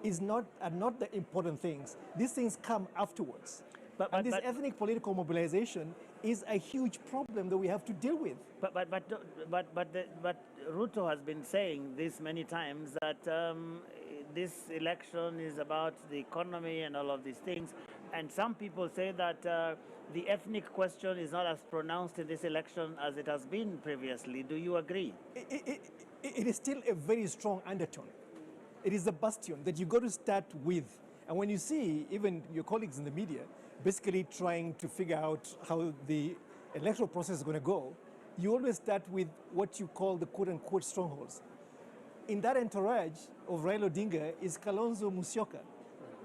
are not the important things. These things come afterwards. And this ethnic political mobilization is a huge problem that we have to deal with. But Ruto has been saying this many times that this election is about the economy and all of these things. And some people say that the ethnic question is not as pronounced in this election as it has been previously. Do you agree? It is still a very strong undertone. It is the bastion that you got to start with. And when you see even your colleagues in the media basically trying to figure out how the electoral process is going to go, you always start with what you call the quote-unquote strongholds. In that entourage of Raila Odinga is Kalonzo Musyoka,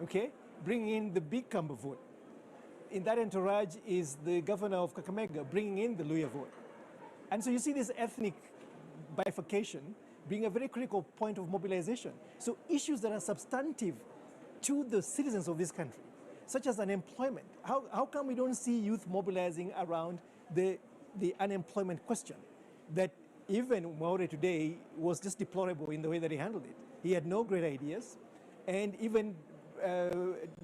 okay, bringing in the big Kamba vote. In that entourage is the governor of Kakamega, bringing in the Luya vote. And so you see this ethnic bifurcation being a very critical point of mobilization. So issues that are substantive to the citizens of this country, such as unemployment. How come we don't see youth mobilizing around the unemployment question? That even Maure today was just deplorable in the way that he handled it. He had no great ideas. And even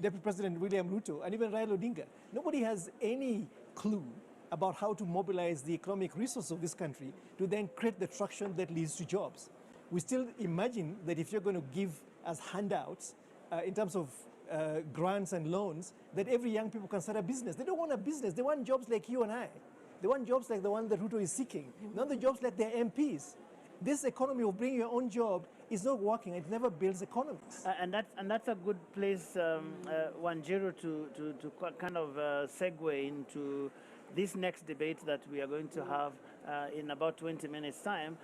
Deputy President William Ruto and even Raila Odinga, nobody has any clue about how to mobilize the economic resources of this country to then create the traction that leads to jobs. We still imagine that if you're going to give us handouts in terms of grants and loans, that every young people can start a business. They don't want a business. They want jobs like you and I. They want jobs like the one that Ruto is seeking, not the jobs like their MPs. This economy of bringing your own job is not working. It never builds economies. And that's a good place, Wanjiru, to kind of segue into this next debate that we are going to have in about 20 minutes' time,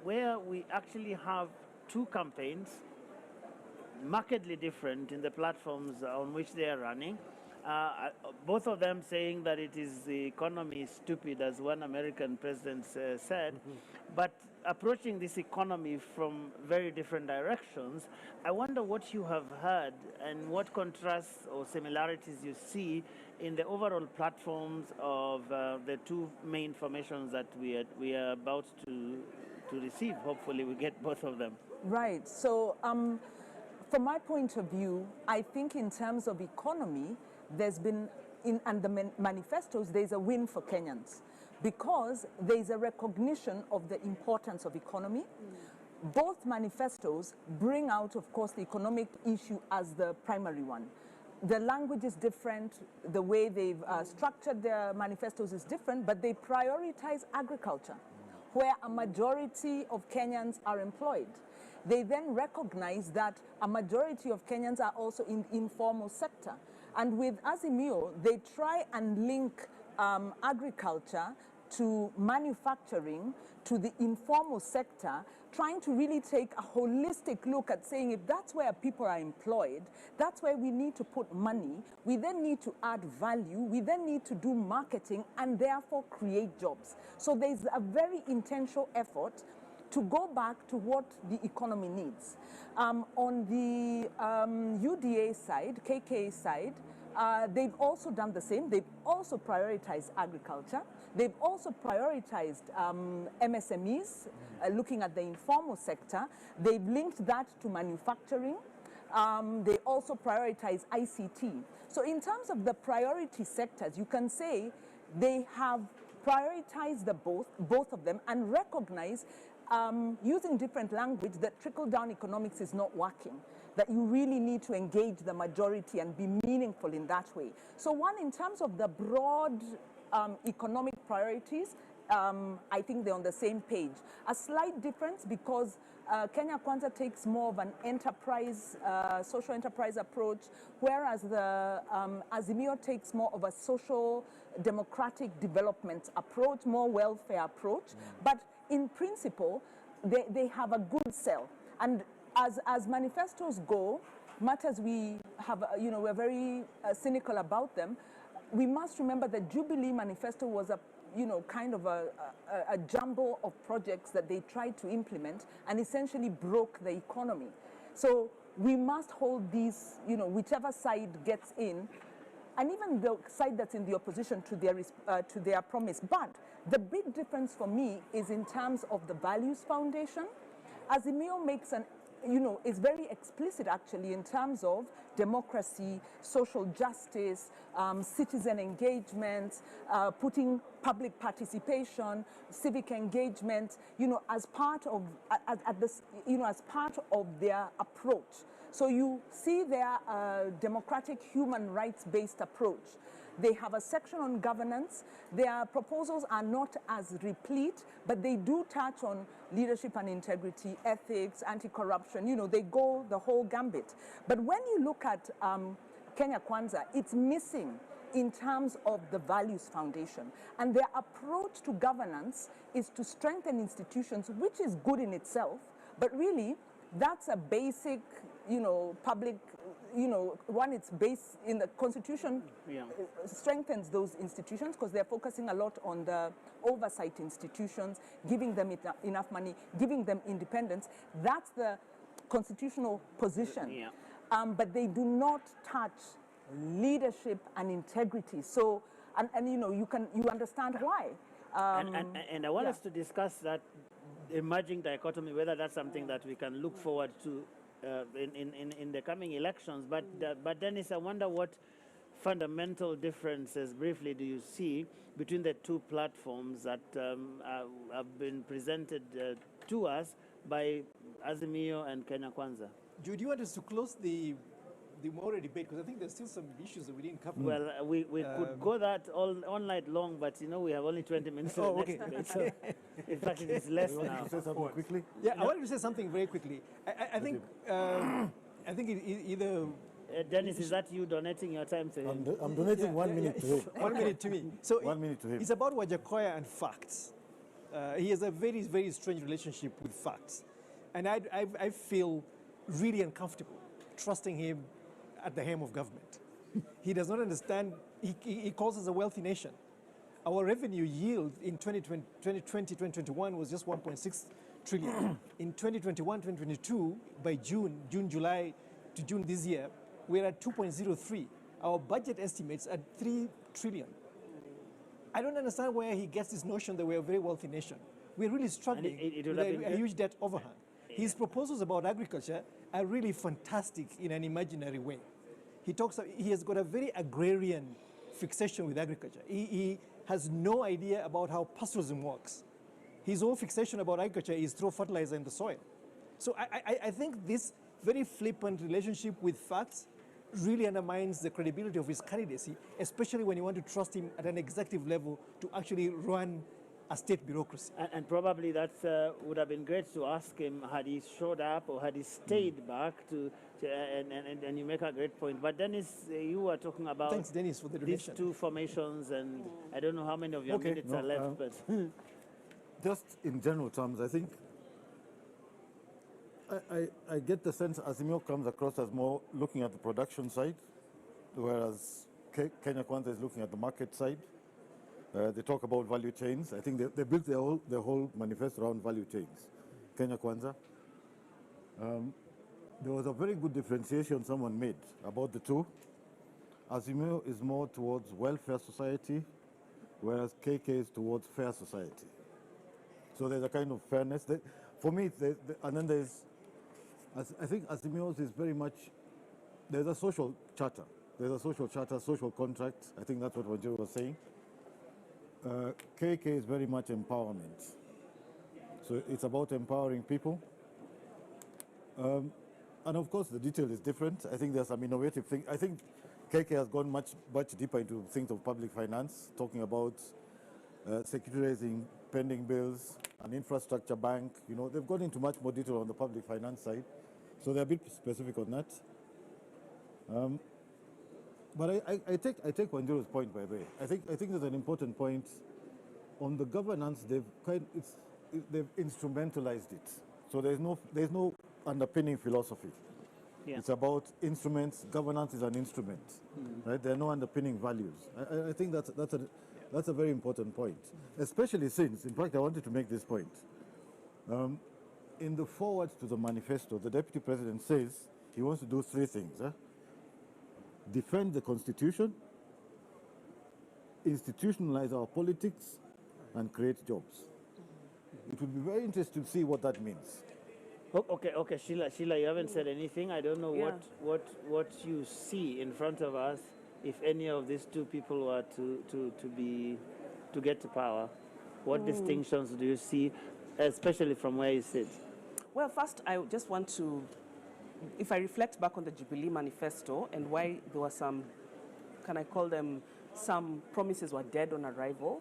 where we actually have two campaigns, markedly different in the platforms on which they are running. Both of them saying that it is the economy is stupid, as one American president said, but approaching this economy from very different directions. I wonder what you have heard and what contrasts or similarities you see in the overall platforms of the two main formations that we are about to receive. Hopefully we get both of them. Right. So from my point of view, I think in terms of economy, there's been, and the manifestos, there's a win for Kenyans because there's a recognition of the importance of economy. Both manifestos bring out, of course, the economic issue as the primary one. The language is different, the way they've structured their manifestos is different, but they prioritize agriculture, where a majority of Kenyans are employed. They then recognize that a majority of Kenyans are also in the informal sector. And with Azimio, they try and link agriculture to manufacturing, to the informal sector, trying to really take a holistic look at saying if that's where people are employed, that's where we need to put money, we then need to add value, we then need to do marketing and therefore create jobs. So there's a very intentional effort to go back to what the economy needs. On the UDA side, KK side, they've also done the same. They've also prioritized agriculture. They've also prioritized MSMEs, looking at the informal sector. They've linked that to manufacturing. They also prioritize ICT. So in terms of the priority sectors, you can say they have prioritized both of them and recognize using different language that trickle-down economics is not working, that you really need to engage the majority and be meaningful in that way. So one, in terms of the broad economic priorities, I think they're on the same page. A slight difference because Kenya Kwanza takes more of an enterprise, social enterprise approach, whereas the Azimio takes more of a social democratic development approach, more welfare approach. But in principle, they have a good sell. And as manifestos go, much as we have, we're very cynical about them, we must remember that Jubilee Manifesto was a kind of a jumble of projects that they tried to implement and essentially broke the economy. So we must hold these, whichever side gets in, and even the side that's in the opposition to their promise. But the big difference for me is in terms of the values foundation. Azimio makes an is very explicit actually in terms of democracy, social justice, citizen engagement, putting public participation, civic engagement, as part of as part of their approach. So you see their democratic human rights-based approach. They have a section on governance. Their proposals are not as replete, but they do touch on leadership and integrity, ethics, anti-corruption. They go the whole gambit. But when you look at Kenya Kwanza, it's missing in terms of the values foundation. And their approach to governance is to strengthen institutions, which is good in itself, but really that's a basic, public, one, it's based in the constitution, strengthens those institutions because they're focusing a lot on the oversight institutions, giving them enough money, giving them independence. That's the constitutional position. But they do not touch leadership and integrity. So, and you understand why. And I want us to discuss that emerging dichotomy, whether that's something that we can look forward to in the coming elections. But Dennis, I wonder what fundamental differences, briefly, do you see between the two platforms that have been presented to us by Azimio and Kenya Kwanza? Do you want us to close the Maori debate? Because I think there's still some issues that we didn't cover. Well, we could go that all night long, but we have only 20 minutes to the next debate. So in fact, it is less now. You want to say something quickly? Yeah, I wanted to say something very quickly. I think I think either. Dennis, is that you donating your time to him? I'm donating 1 minute to him. 1 minute to me. So 1 minute to him. It's about Wajakoya and facts. He has a very, very strange relationship with facts. And I feel really uncomfortable trusting him at the helm of government. He does not understand, he calls us a wealthy nation. Our revenue yield in 2020-2021 was just 1.6 trillion. In 2021-2022, by June, July to June this year, we're at 2.03. Our budget estimates at 3 trillion. I don't understand where he gets this notion that we're a very wealthy nation. We're really struggling with a huge debt overhang. His proposals about agriculture are really fantastic in an imaginary way. He has got a very agrarian fixation with agriculture. He has no idea about how pastoralism works. His whole fixation about agriculture is throw fertilizer in the soil. So I think this very flippant relationship with facts really undermines the credibility of his candidacy, especially when you want to trust him at an executive level to actually run a state bureaucracy. And probably that would have been great to ask him had he showed up or had he stayed back and you make a great point. But Dennis, you were talking about Thanks, Dennis, for the these donation. two formations, and I don't know how many of your minutes are left, but Just in general terms, I think I get the sense Azimio comes across as more looking at the production side, whereas Kenya Kwanza is looking at the market side. They talk about value chains. I think they built their whole manifesto around value chains. Kenya Kwanza. There was a very good differentiation someone made about the two. Azimio is more towards welfare society, whereas KK is towards fair society. So there's a kind of fairness. For me, and then I think Azimio's is very much, there's a social charter. There's a social charter, social contract. I think that's what Wanjiru was saying. KK is very much empowerment. So it's about empowering people. And of course, the detail is different. I think there's some innovative things. I think KK has gone much deeper into things of public finance, talking about securitizing pending bills, an infrastructure bank. They've gone into much more detail on the public finance side. So they're a bit specific on that. But I take Wanjiru's point, by the way. I think there's an important point on the governance. They've instrumentalized it. So there's no underpinning philosophy. Yeah. It's about instruments. Governance is an instrument, right? There are no underpinning values. I think that's a very important point, especially since, in fact, I wanted to make this point. In the forward to the manifesto, the Deputy President says he wants to do three things. Defend the Constitution, institutionalize our politics, and create jobs. It would be very interesting to see what that means. Okay, Sheila, you haven't said anything. I don't know what you see in front of us if any of these two people were to get to power. What distinctions do you see, especially from where you sit? Well, first, I just want to, if I reflect back on the Jubilee Manifesto and why there were some, can I call them, some promises were dead on arrival,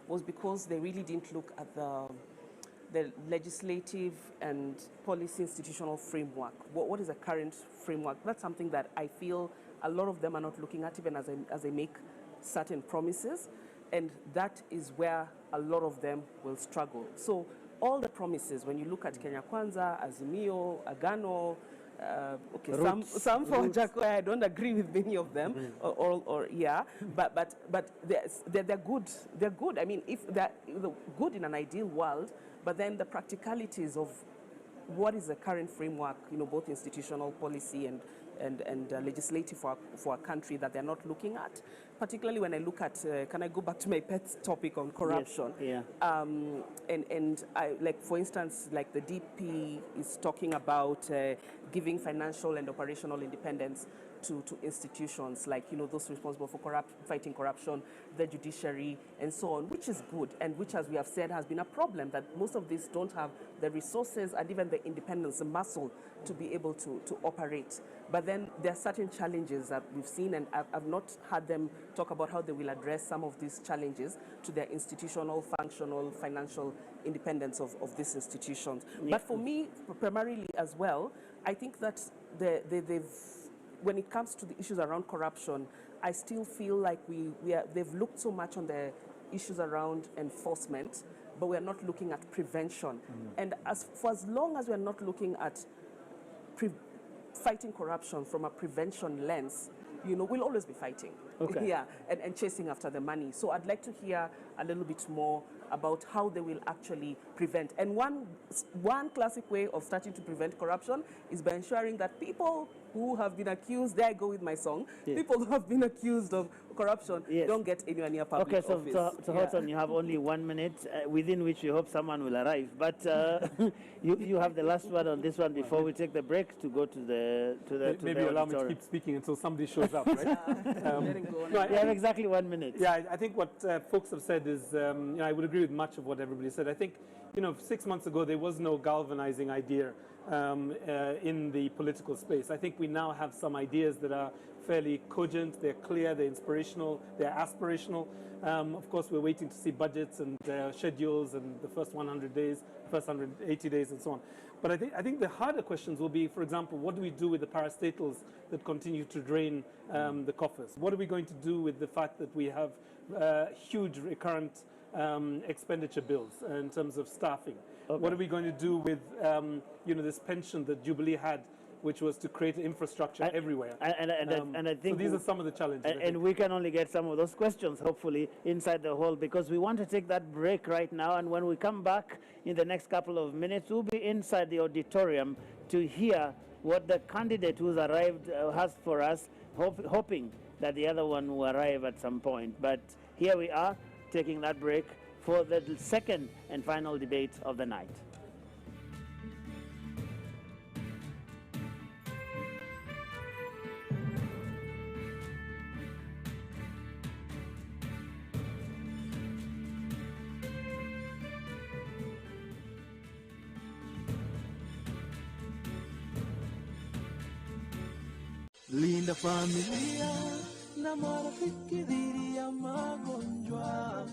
was because they really didn't look at the legislative and policy institutional framework. What is the current framework? That's something that I feel a lot of them are not looking at even as they make certain promises. And that is where a lot of them will struggle. So all the promises, when you look at Kenya Kwanza, Azimio, Agano, some for Jacob, I don't agree with many of them, but they're good. They're good. I mean, if they're good in an ideal world, but then the practicalities of what is the current framework, both institutional policy and legislative for a country that they're not looking at, particularly when I look at, can I go back to my pet topic on corruption? Yes, yeah. And I, like, for instance, like the DP is talking about giving financial and operational independence to institutions like, those responsible for fighting corruption, the judiciary, and so on, which is good, and which, as we have said, has been a problem, that most of these don't have the resources and even the independence, the muscle to be able to operate. But then there are certain challenges that we've seen, and I've not heard them talk about how they will address some of these challenges to their institutional, functional, financial independence of these institutions. Yeah. But for me, primarily as well, I think that they've, when it comes to the issues around corruption, I still feel like they've looked so much on the issues around enforcement, but we're not looking at prevention. And for as long as we're not looking at fighting corruption from a prevention lens, we'll always be fighting. Okay. Yeah, and chasing after the money. So I'd like to hear a little bit more about how they will actually prevent. And one classic way of starting to prevent corruption is by ensuring that people who have been accused, there I go with my song, yes. People who have been accused of corruption, yes, don't get anywhere near public office. Okay, so Hudson, you have only 1 minute, within which we hope someone will arrive. But you have the last word on this one before we take the break to go to the Maybe allow me to keep speaking until somebody shows up, right? We have exactly 1 minute. Yeah, I think what folks have said is, I would agree with much of what everybody said. I think, 6 months ago, there was no galvanizing idea in the political space. I think we now have some ideas that are fairly cogent, they're clear, they're inspirational, they're aspirational. Of course, we're waiting to see budgets and schedules and the first 100 days, first 180 days and so on. But I think the harder questions will be, for example, what do we do with the parastatals that continue to drain the coffers? What are we going to do with the fact that we have huge recurrent expenditure bills in terms of staffing? Okay. What are we going to do with this pension that Jubilee had, which was to create infrastructure everywhere? And I think so. These are some of the challenges. And we can only get some of those questions, hopefully, inside the hall, because we want to take that break right now. And when we come back in the next couple of minutes, we'll be inside the auditorium to hear what the candidate who's arrived has for us, hoping that the other one will arrive at some point. But here we are, taking that break for the second and final debate of the night. Linda familia na marafiki dhidi ya magonjwa.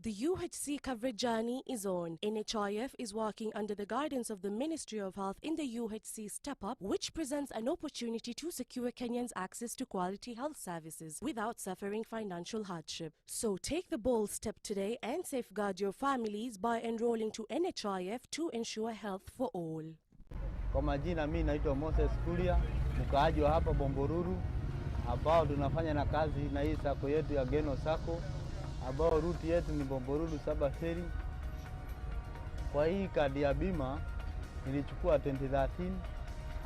The UHC coverage journey is on. NHIF is working under the guidance of the Ministry of Health in the UHC Step Up, which presents an opportunity to secure Kenyans access to quality health services without suffering financial hardship. So take the bold step today and safeguard your families by enrolling to NHIF to ensure health for all. Kwa majina mimi naitwa Moses Kulia, mkaaji wa hapa Bomboruru, ambao tunafanya na kazi na hii sako yetu ya Geno Sako, ambao ruti yetu ni Bomboruru Saba Seri. Kwa hii kadi ya bima nilichukua 2013,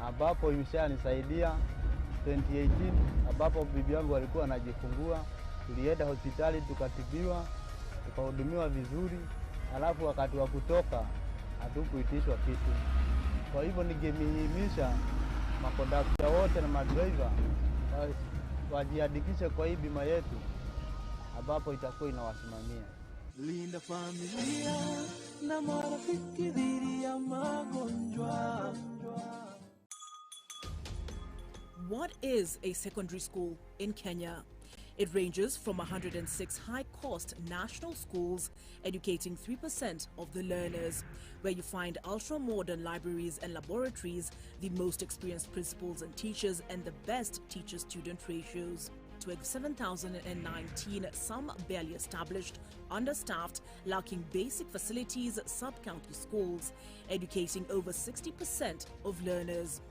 ambapo imeshanisaidia 2018, ambapo bibi yangu alikuwa anajifungua. Tulienda hospitali tukatibiwa, tukahudumiwa vizuri, alafu wakati wa kutoka hatukuitishwa kitu. Kwa hivyo ningemihimiza makondakta wote na madriver wajiandikishe kwa hii bima yetu ambapo itakuwa inawasimamia. Linda familia na marafiki dhidi ya magonjwa. What is a secondary school in Kenya? It ranges from 106 high-cost national schools, educating 3% of the learners, where you find ultra-modern libraries and laboratories, the most experienced principals and teachers, and the best teacher-student ratios. To 7,019, some barely established, understaffed, lacking basic facilities, sub-county schools, educating over 60% of learners.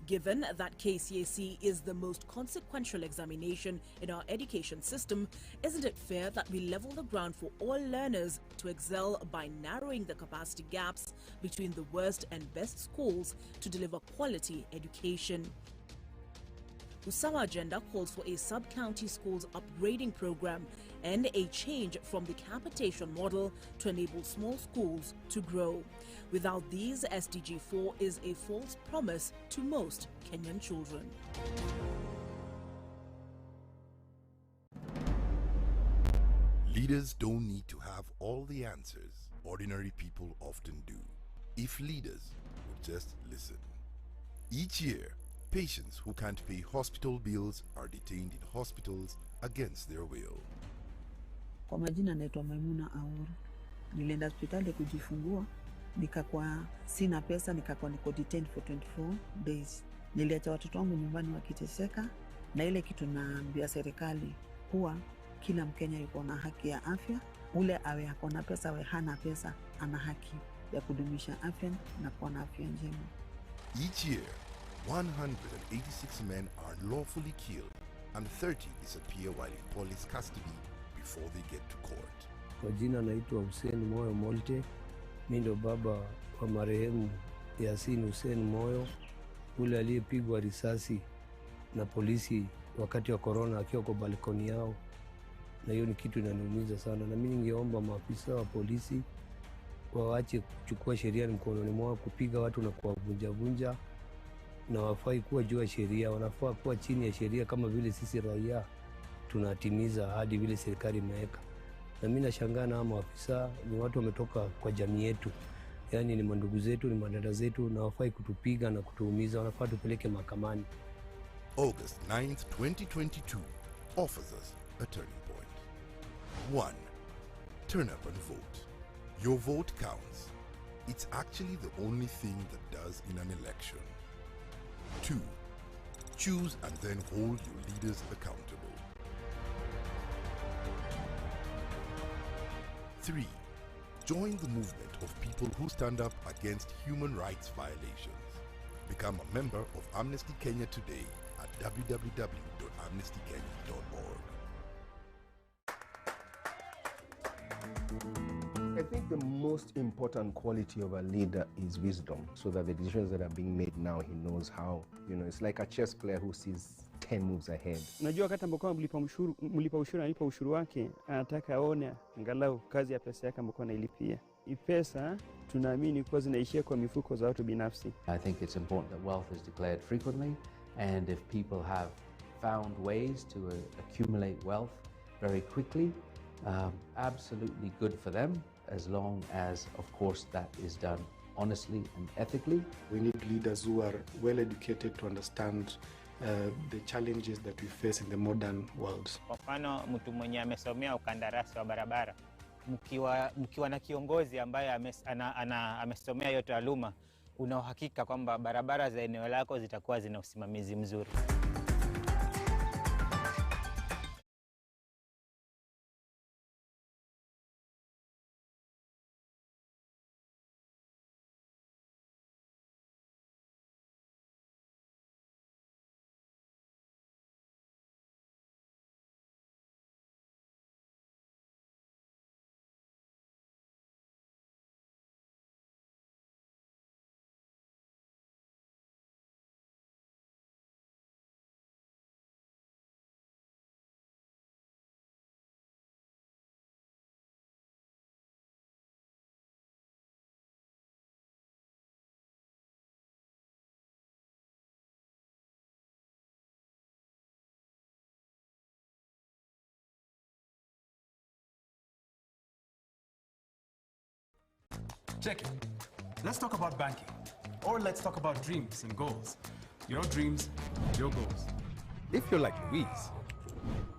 Given that KCSE is the most consequential examination in our education system, isn't it fair that we level the ground for all learners to excel by narrowing the capacity gaps between the worst and best schools to deliver quality education? Usawa Agenda calls for a sub-county schools upgrading program and a change from the capitation model to enable small schools to grow. Without these, SDG 4 is a false promise to most Kenyan children. Leaders don't need to have all the answers. Ordinary people often do. If leaders would just listen. Each year, patients who can't pay hospital bills are detained in hospitals against their will. Kwa majina naitwa Maimuna Auru. Nilienda hospitali kujifungua, nikakuwa sina pesa, nikakuwa niko detained for 24 days. Niliacha watoto wangu nyumbani wakiteseka, na ile kitu naambia serikali kuwa kila Mkenya yuko na haki ya afya. Ule awe ako na pesa awe hana pesa, ana haki ya kudumisha afya na kuwa na afya njema. Each year, 186 men are lawfully killed and 30 disappear while in police custody before they get to court. Kwa jina naitwa Hussein Moyo Molte. Mimi ndo baba wa marehemu Yasin Hussein Moyo, ule aliyepigwa risasi na polisi wakati wa corona akiwa kwa balkoni yao, na hiyo ni kitu inaniumiza sana. Na mimi ningeomba maafisa wa polisi waache kuchukua sheria mkononi mwao, kupiga watu na kuwavunja, na wafai kuwa juu ya sheria, wanafaa kuwa chini ya sheria kama vile sisi raia tunatimiza hadi vile serikali imeweka. Na mimi nashangaa na maafisa ni watu wametoka kwa jamii yetu, yani ni mandugu zetu, ni madada zetu, na wafai kutupiga na kutuumiza, wanafaa tupeleke mahakamani. August 9th, 2022 offers us a turning point. 1. Turn up and vote. Your vote counts. It's actually the only thing that does in an election. 2. Choose and then hold your leaders accountable. 3. Join the movement of people who stand up against human rights violations. Become a member of Amnesty Kenya today at www.amnestykenya.org. I think the most important quality of a leader is wisdom, so that the decisions that are being made now, he knows how. It's like a chess player who sees 10 moves ahead. Unajua wakati ambapo mlipa ushuru wake, anataka aone angalau kazi ya pesa yake ambayo anailipia. Hii pesa tunaamini kwa zinaishia kwa mifuko za watu binafsi. I think it's important that wealth is declared frequently, and if people have found ways to accumulate wealth very quickly, absolutely good for them, as long as, of course, that is done honestly and ethically. We need leaders who are well educated to understand the challenges that we face in the modern world. Kwa mfano, mtu mwenye amesomea ukandarasi wa barabara, mkiwa na kiongozi ambaye amesomea hiyo taaluma, una uhakika kwamba barabara za eneo lako zitakuwa zina usimamizi mzuri. Check it. Let's talk about banking. Or let's talk about dreams and goals. Your dreams, your goals. If you're like Louise,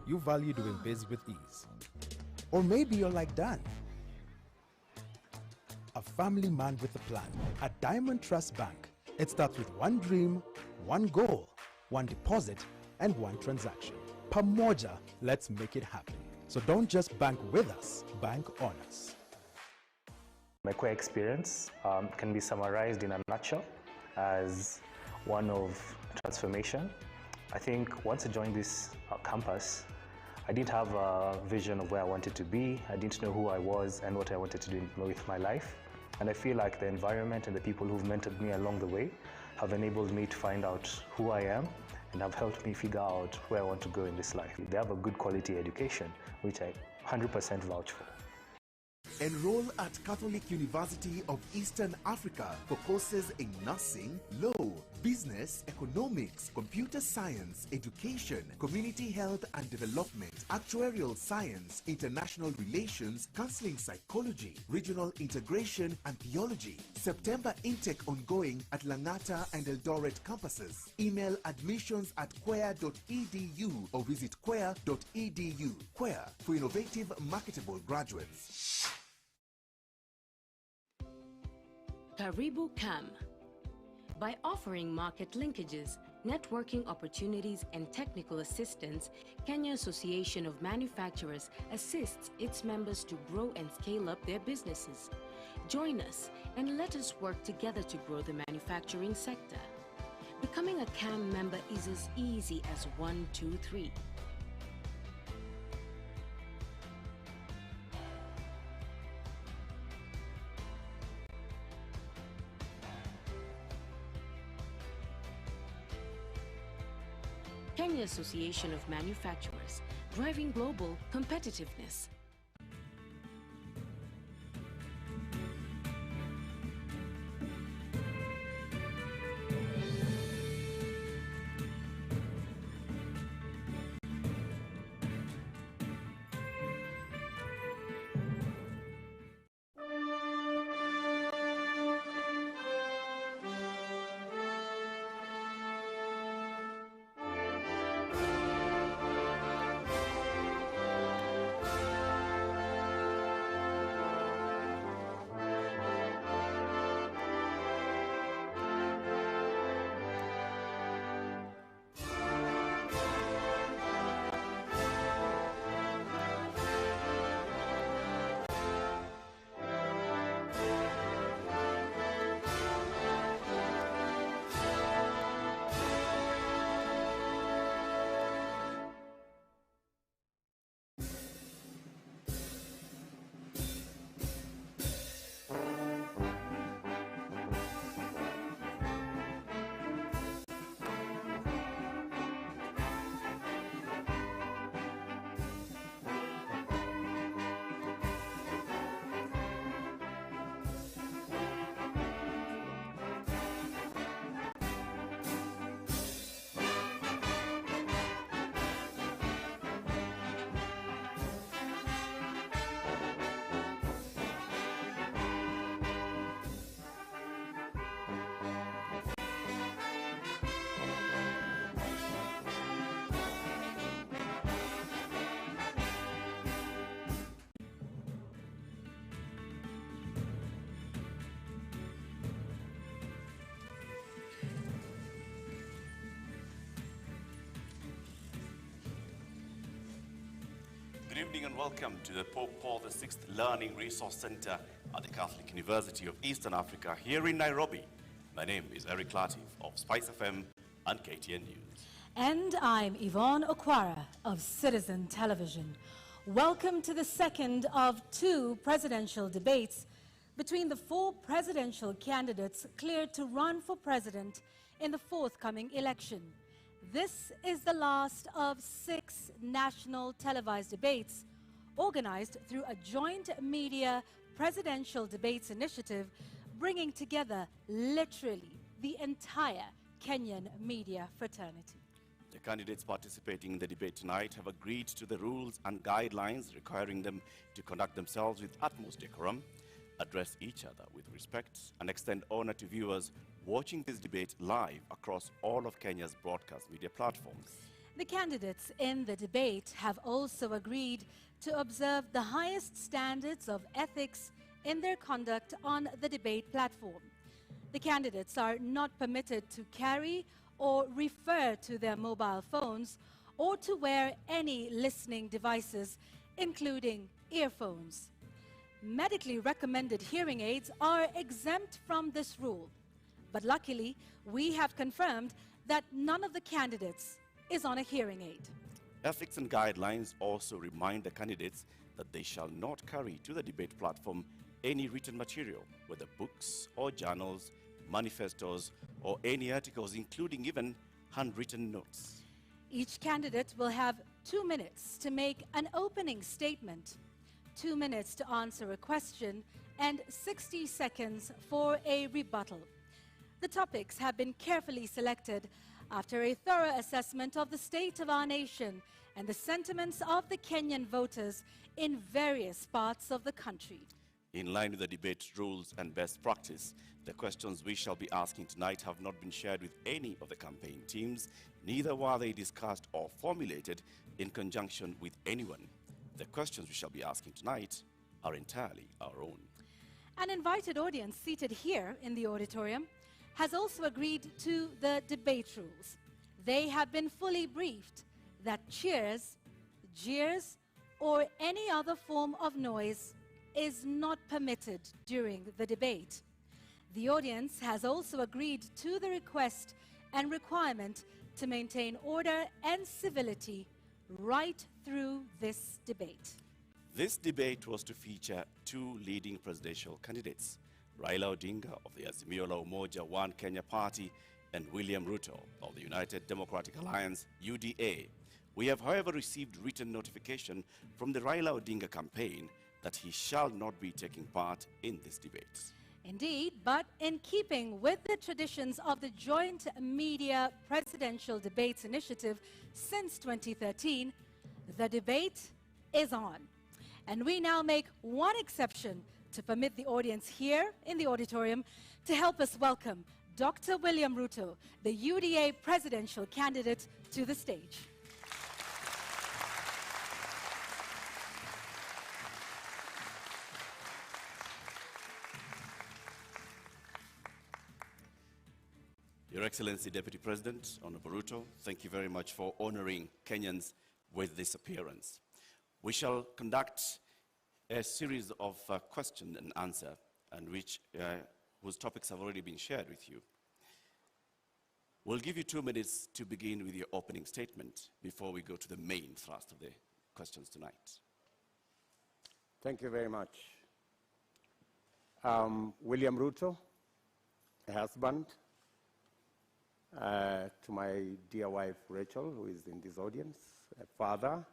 you value doing biz with ease. Or maybe you're like Dan, a family man with a plan. At Diamond Trust Bank, it starts with one dream, one goal, one deposit, and one transaction. Pamoja, let's make it happen. So don't just bank with us, bank on us. My core experience can be summarized in a nutshell as one of transformation. I think once I joined this campus, I didn't have a vision of where I wanted to be. I didn't know who I was and what I wanted to do with my life. And I feel like the environment and the people who've mentored me along the way have enabled me to find out who I am and have helped me figure out where I want to go in this life. They have a good quality education, which I 100% vouch for. Enroll at Catholic University of Eastern Africa for courses in nursing, law, business, economics, computer science, education, community health and development, actuarial science, international relations, counseling psychology, regional integration and theology. September intake ongoing at Langata and Eldoret campuses. Email admissions@quer.edu or visit quer.edu. Quer, for innovative, marketable graduates. Karibu Kam. By offering market linkages, networking opportunities, and technical assistance, Kenya Association of Manufacturers assists its members to grow and scale up their businesses. Join us and let us work together to grow the manufacturing sector. Becoming a CAM member is as easy as 1, 2, 3. Kenya Association of Manufacturers, driving global competitiveness. Good evening and welcome to the Pope Paul VI Learning Resource Center at the Catholic University of Eastern Africa here in Nairobi. My name is Eric Latif of Spice FM and KTN News. And I'm Yvonne Okwara of Citizen Television. Welcome to the second of 2 presidential debates between the 4 presidential candidates cleared to run for president in the forthcoming election. This is the last of 6 national televised debates organized through a joint media presidential debates initiative, bringing together literally the entire Kenyan media fraternity. The candidates participating in the debate tonight have agreed to the rules and guidelines requiring them to conduct themselves with utmost decorum. address each other with respect, and extend honor to viewers watching this debate live across all of Kenya's broadcast media platforms. The candidates in the debate have also agreed to observe the highest standards of ethics in their conduct on the debate platform. The candidates are not permitted to carry or refer to their mobile phones or to wear any listening devices, including earphones. Medically recommended hearing aids are exempt from this rule. But luckily, we have confirmed that none of the candidates is on a hearing aid. Ethics and guidelines also remind the candidates that they shall not carry to the debate platform any written material, whether books or journals, manifestos, or any articles, including even handwritten notes. Each candidate will have 2 minutes to make an opening statement, 2 minutes to answer a question, and 60 seconds for a rebuttal. The topics have been carefully selected after a thorough assessment of the state of our nation and the sentiments of the Kenyan voters in various parts of the country. In line with the debate rules and best practice, the questions we shall be asking tonight have not been shared with any of the campaign teams, neither were they discussed or formulated in conjunction with anyone. The questions we shall be asking tonight are entirely our own. An invited audience seated here in the auditorium has also agreed to the debate rules. They have been fully briefed that cheers, jeers, or any other form of noise is not permitted during the debate. The audience has also agreed to the request and requirement to maintain order and civility right through this debate. This debate was to feature two leading presidential candidates, Raila Odinga of the Azimio la Umoja One Kenya Party and William Ruto of the United Democratic Alliance, UDA. We have, however, received written notification from the Raila Odinga campaign that he shall not be taking part in this debate. Indeed, but in keeping with the traditions of the Joint Media Presidential Debates Initiative since 2013, the debate is on. And we now make one exception to permit the audience here in the auditorium to help us welcome Dr. William Ruto, the UDA presidential candidate, to the stage. Your Excellency, Deputy President, Honorable Ruto, thank you very much for honoring Kenyans with this appearance. We shall conduct a series of question and answer, and whose topics have already been shared with you. We'll give you 2 minutes to begin with your opening statement before we go to the main thrust of the questions tonight. Thank you very much. William Ruto, a husband, to my dear wife Rachel, who is in this audience, a father,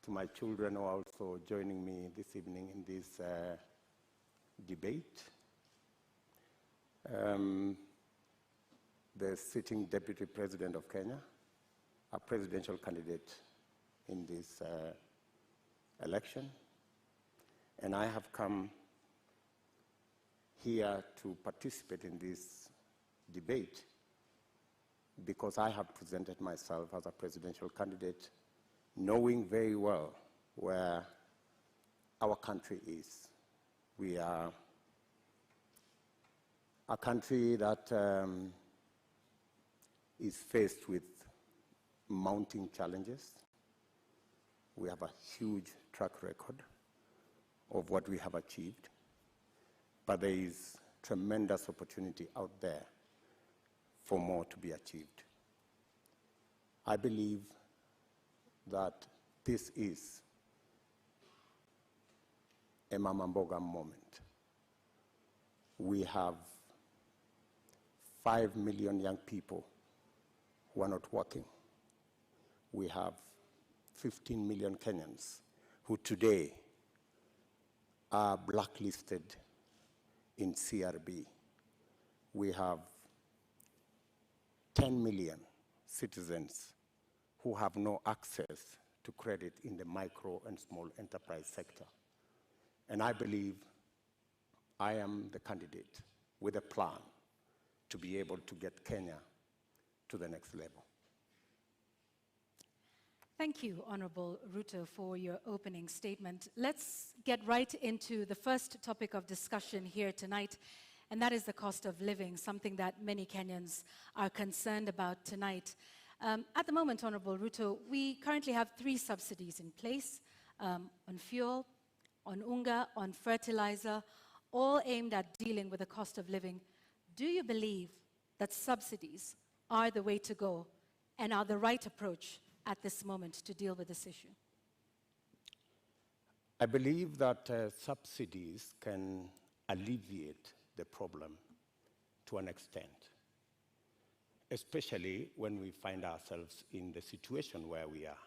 to my children who are also joining me this evening in this debate, the sitting Deputy President of Kenya, a presidential candidate in this election, and I have come here to participate in this debate because I have presented myself as a presidential candidate, knowing very well where our country is. We are a country that is faced with mounting challenges. We have a huge track record of what we have achieved, but there is tremendous opportunity out there for more to be achieved. I believe that this is a Mama Mboga moment. We have 5 million young people who are not working. We have 15 million Kenyans who today are blacklisted in CRB. We have 10 million citizens who have no access to credit in the micro and small enterprise sector. And I believe I am the candidate with a plan to be able to get Kenya to the next level. Thank you, Honorable Ruto, for your opening statement. Let's get right into the first topic of discussion here tonight, and that is the cost of living, something that many Kenyans are concerned about tonight. At the moment, Honorable Ruto, we currently have 3 subsidies in place on fuel, on unga, on fertilizer, all aimed at dealing with the cost of living. Do you believe that subsidies are the way to go and are the right approach at this moment to deal with this issue? I believe that subsidies can alleviate the problem to an extent, especially when we find ourselves in the situation where we are.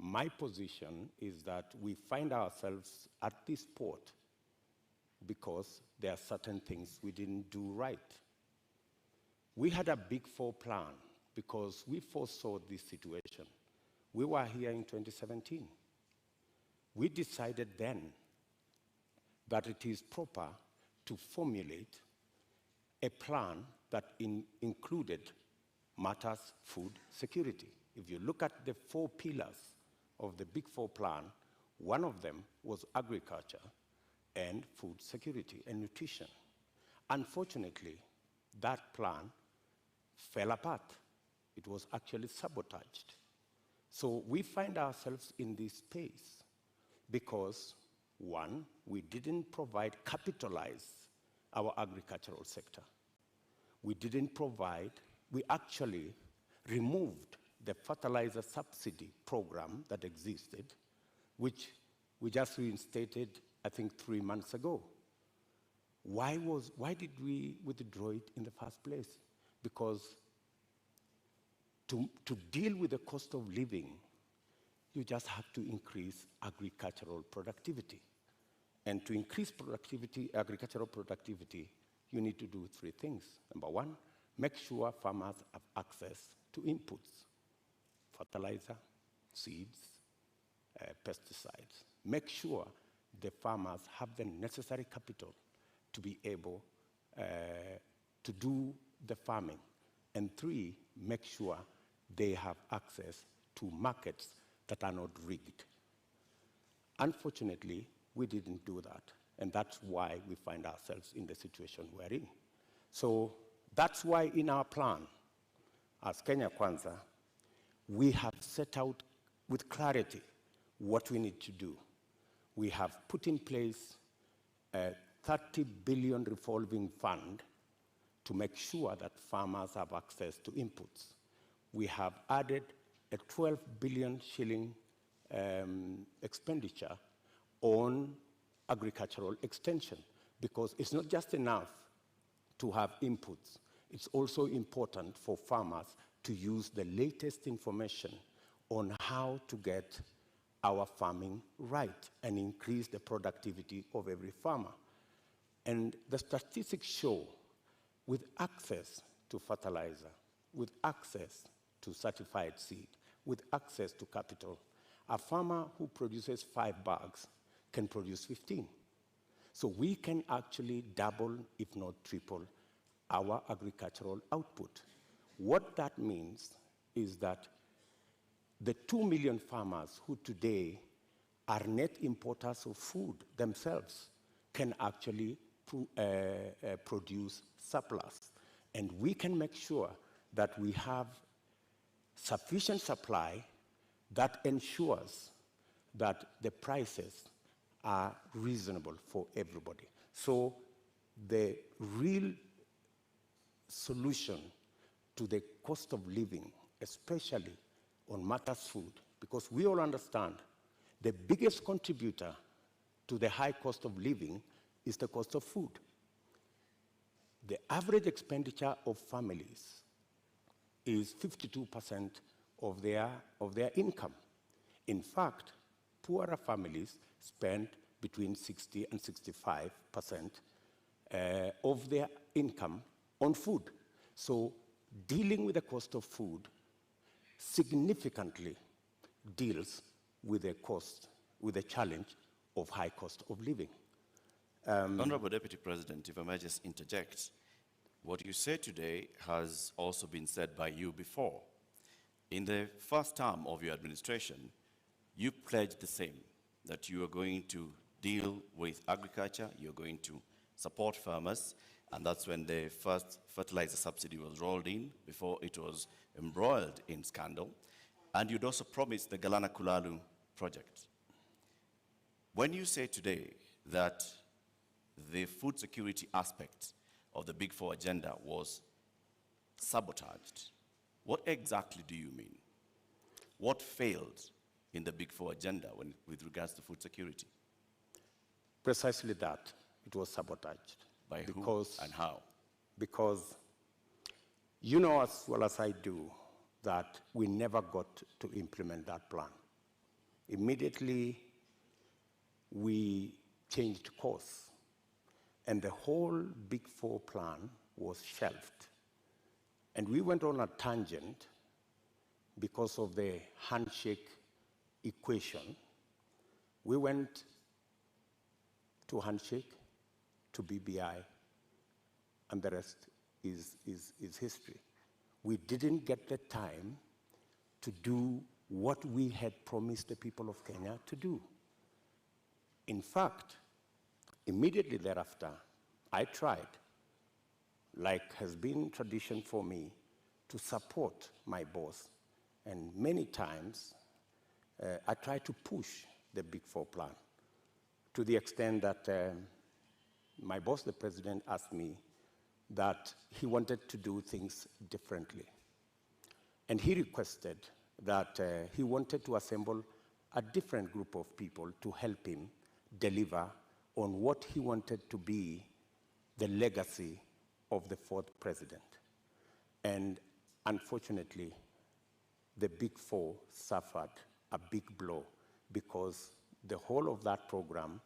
My position is that we find ourselves at this port because there are certain things we didn't do right. We had a Big Four plan because we foresaw this situation. We were here in 2017. We decided then that it is proper to formulate a plan that included matters food security. If you look at the 4 pillars of the Big Four plan, one of them was agriculture and food security and nutrition. Unfortunately, that plan fell apart. It was actually sabotaged. So we find ourselves in this space because, one, we didn't capitalize our agricultural sector. We didn't provide, we actually removed the fertilizer subsidy program that existed, which we just reinstated, I think, 3 months ago. Why did we withdraw it in the first place? Because to deal with the cost of living, you just have to increase agricultural productivity. And to increase productivity, agricultural productivity, you need to do 3 things. Number 1, make sure farmers have access to inputs, fertilizer, seeds, pesticides. Make sure the farmers have the necessary capital to be able to do the farming. And 3, make sure they have access to markets that are not rigged. Unfortunately, we didn't do that, and that's why we find ourselves in the situation we're in. So that's why in our plan, as Kenya Kwanza, we have set out with clarity what we need to do. We have put in place a 30 billion revolving fund to make sure that farmers have access to inputs. We have added a 12 billion shilling expenditure on agricultural extension, because it's not just enough to have inputs. It's also important for farmers to use the latest information on how to get our farming right and increase the productivity of every farmer. And the statistics show, with access to fertilizer, with access to certified seed, with access to capital, a farmer who produces 5 bags can produce 15. So we can actually double, if not triple, our agricultural output. What that means is that the 2 million farmers who today are net importers of food themselves can actually produce surplus. And we can make sure that we have sufficient supply that ensures that the prices are reasonable for everybody. So the real solution to the cost of living, especially on matters food, because we all understand the biggest contributor to the high cost of living is the cost of food. The average expenditure of families is 52% of their income. In fact, poorer families spend between 60 and 65% of their income on food. So dealing with the cost of food significantly deals with the challenge of high cost of living. Honorable Deputy President, if I may just interject, what you say today has also been said by you before. In the first term of your administration, you pledged the same, that you are going to deal with agriculture, you're going to support farmers, and that's when the first fertilizer subsidy was rolled in before it was embroiled in scandal. And you'd also promised the Galana Kulalu project. When you say today that the food security aspect of the Big Four agenda was sabotaged, what exactly do you mean? What failed in the Big Four agenda with regards to food security? Precisely that. It was sabotaged. By who and how? Because you know as well as I do that we never got to implement that plan. Immediately, we changed course, and the whole Big Four plan was shelved. And we went on a tangent because of the handshake equation. We went to handshake, to BBI, and the rest is history. We didn't get the time to do what we had promised the people of Kenya to do. In fact, immediately thereafter, I tried, like has been tradition for me, to support my boss. And many times, I tried to push the Big Four plan to the extent that my boss, the president, asked me that he wanted to do things differently. And he requested that he wanted to assemble a different group of people to help him deliver on what he wanted to be the legacy of the fourth president. And unfortunately, the Big Four suffered a big blow because the whole of that program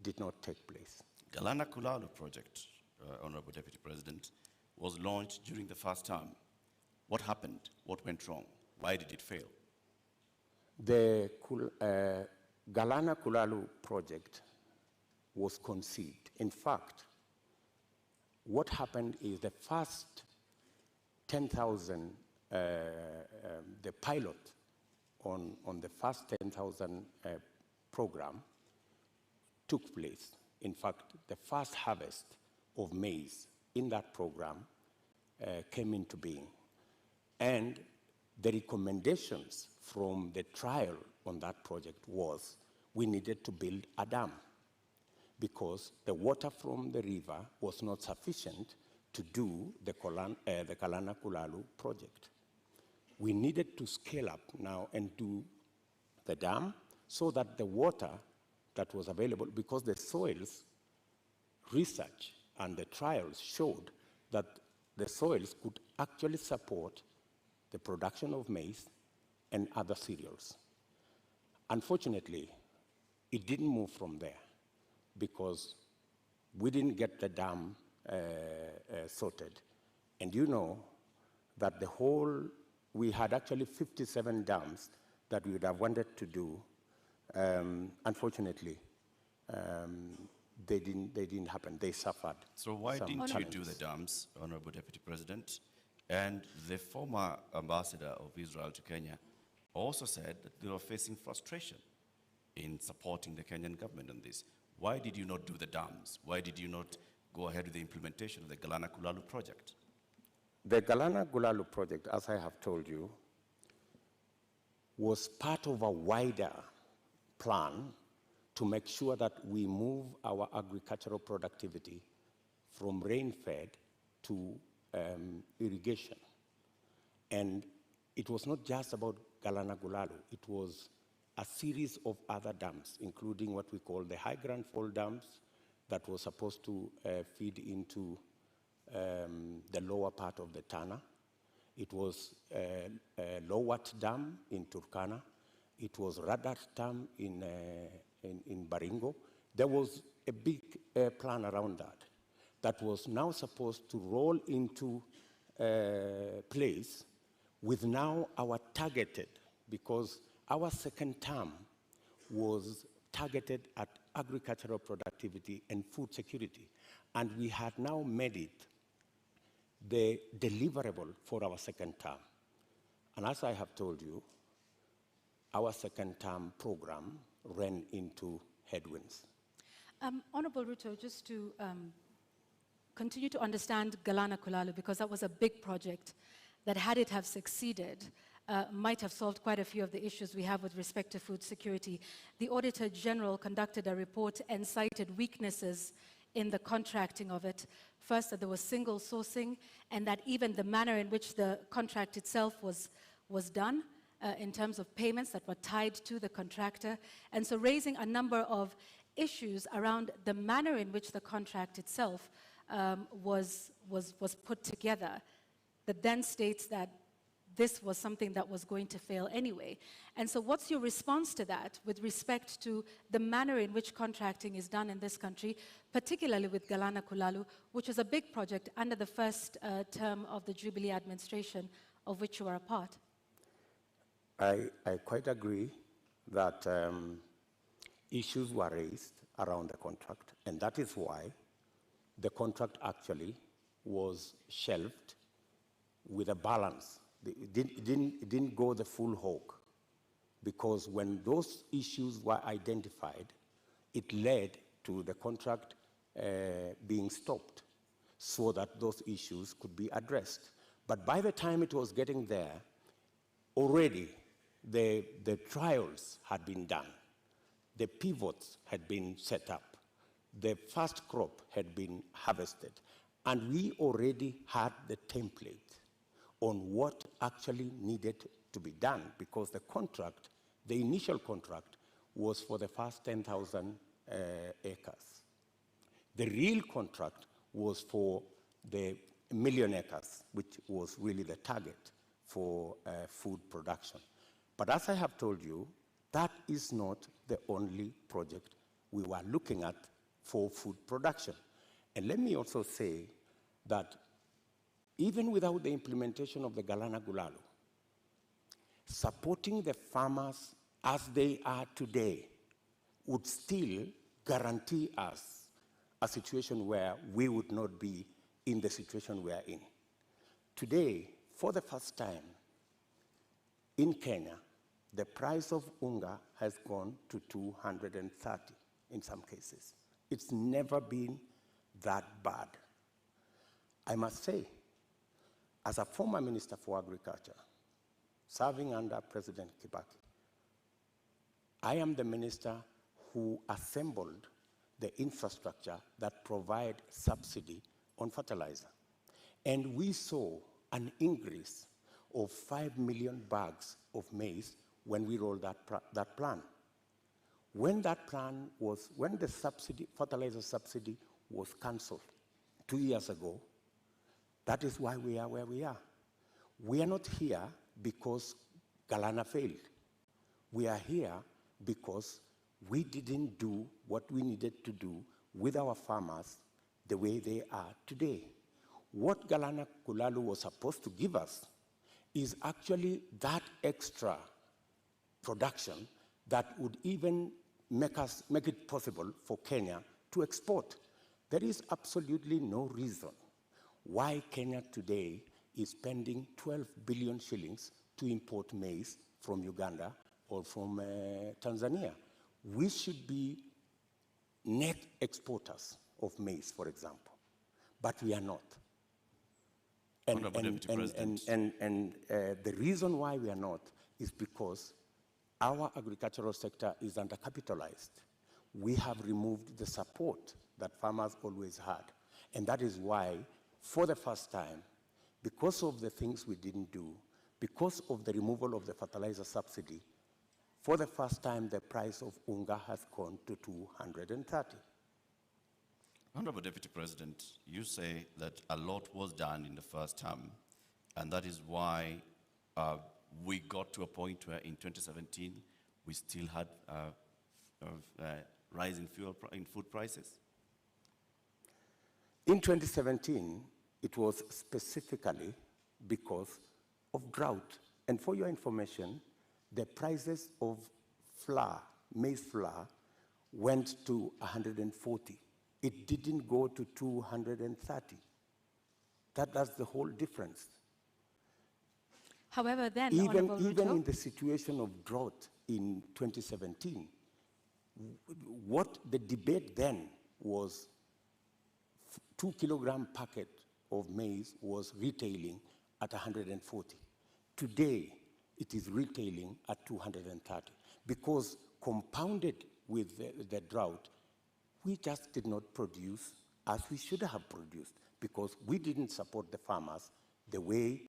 did not take place. Galana Kulalu project, Honorable Deputy President, was launched during the first term. What happened? What went wrong? Why did it fail? The Galana Kulalu project was conceived. In fact, what happened is the first 10,000, the pilot on the first 10,000 program took place. In fact, the first harvest of maize in that program came into being. And the recommendations from the trial on that project was we needed to build a dam because the water from the river was not sufficient to do the Galana Kulalu project. We needed to scale up now and do the dam so that the water that was available, because the soils research and the trials showed that the soils could actually support the production of maize and other cereals. Unfortunately, it didn't move from there because we didn't get the dam sorted. And you know that the whole, we had actually 57 dams that we would have wanted to do. Unfortunately, they didn't happen. They suffered. So why didn't you do the dams, Honorable Deputy President? And the former ambassador of Israel to Kenya also said that they were facing frustration in supporting the Kenyan government on this. Why did you not do the dams? Why did you not go ahead with the implementation of the Galana Kulalu project? The Galana Kulalu project, as I have told you, was part of a wider plan to make sure that we move our agricultural productivity from rain-fed to irrigation. And it was not just about Galana Kulalu, it was a series of other dams, including what we call the high Grand Fall dams that was supposed to feed into the lower part of the Tana. It was Lowat Dam in Turkana. It was Radat Dam in Baringo. There was a big plan around that was now supposed to roll into place with now our targeted, because our second term was targeted at agricultural productivity and food security. And we had now made it the deliverable for our second term. And as I have told you, our second term program ran into headwinds. Honorable Ruto, just to continue to understand Galana Kulalu, because that was a big project that, had it have succeeded, might have solved quite a few of the issues we have with respect to food security. The Auditor General conducted a report and cited weaknesses in the contracting of it. First, that there was single sourcing, and that even the manner in which the contract itself was done, in terms of payments that were tied to the contractor, and so raising a number of issues around the manner in which the contract itself was put together, that then states that this was something that was going to fail anyway. And so what's your response to that with respect to the manner in which contracting is done in this country, particularly with Galana Kulalu, which is a big project under the first term of the Jubilee administration, of which you are a part? I quite agree that issues were raised around the contract, and that is why the contract actually was shelved with a balance. It didn't go the full hog, because when those issues were identified, it led to the contract being stopped so that those issues could be addressed. But by the time it was getting there, already the trials had been done, the pivots had been set up, the first crop had been harvested, and we already had the template on what actually needed to be done, because the contract, the initial contract, was for the first 10,000 acres. The real contract was for the 1 million acres, which was really the target for food production. But as I have told you, that is not the only project we were looking at for food production. And let me also say that even without the implementation of the Galana Kulalu, supporting the farmers as they are today would still guarantee us a situation where we would not be in the situation we are in. Today, for the first time in Kenya, the price of unga has gone to 230 in some cases. It's never been that bad. I must say, as a former Minister for Agriculture, serving under President Kibaki, I am the minister who assembled the infrastructure that provide subsidy on fertilizer. And we saw an increase of 5 million bags of maize when we rolled that plan. When the fertilizer subsidy was cancelled 2 years ago, that is why we are where we are. We are not here because Galana failed. We are here because we didn't do what we needed to do with our farmers the way they are today. What Galana Kulalu was supposed to give us is actually that extra production that would even make it possible for Kenya to export. There is absolutely no reason why Kenya today is spending 12 billion shillings to import maize from Uganda or from Tanzania. We should be net exporters of maize, for example, but we are not. And the reason why we are not is because our agricultural sector is undercapitalized. We have removed the support that farmers always had. And that is why, for the first time, because of the things we didn't do, because of the removal of the fertilizer subsidy, for the first time, the price of unga has gone to 230. Honorable Deputy President, you say that a lot was done in the first term, and that is why we got to a point where in 2017, we still had rising food prices. In 2017, it was specifically because of drought. And for your information, the prices of flour, maize flour, went to 140. It didn't go to 230. That's the whole difference. However, then, even Ruto, in the situation of drought in 2017, what the debate then was 2 kilogram packet of maize was retailing at 140. Today, it is retailing at 230 because compounded with the drought, we just did not produce as we should have produced because we didn't support the farmers the way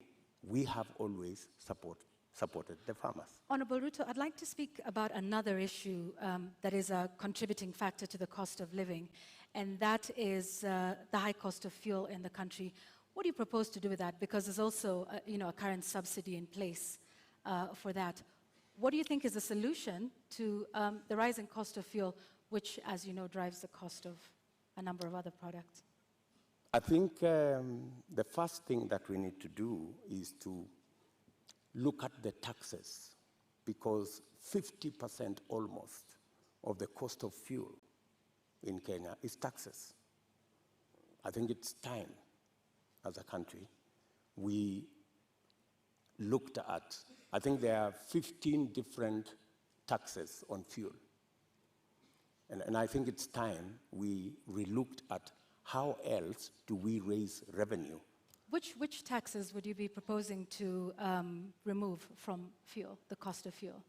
we have always supported the farmers. Honorable Ruto, I'd like to speak about another issue that is a contributing factor to the cost of living, and that is the high cost of fuel in the country. What do you propose to do with that? Because there's also a current subsidy in place for that. What do you think is the solution to the rising cost of fuel, which, as you know, drives the cost of a number of other products? I think the first thing that we need to do is to look at the taxes, because 50% almost of the cost of fuel in Kenya is taxes. I think it's time, as a country, we looked at, I think there are 15 different taxes on fuel. And I think it's time we relooked at how else do we raise revenue. Which taxes would you be proposing to remove from fuel, the cost of fuel?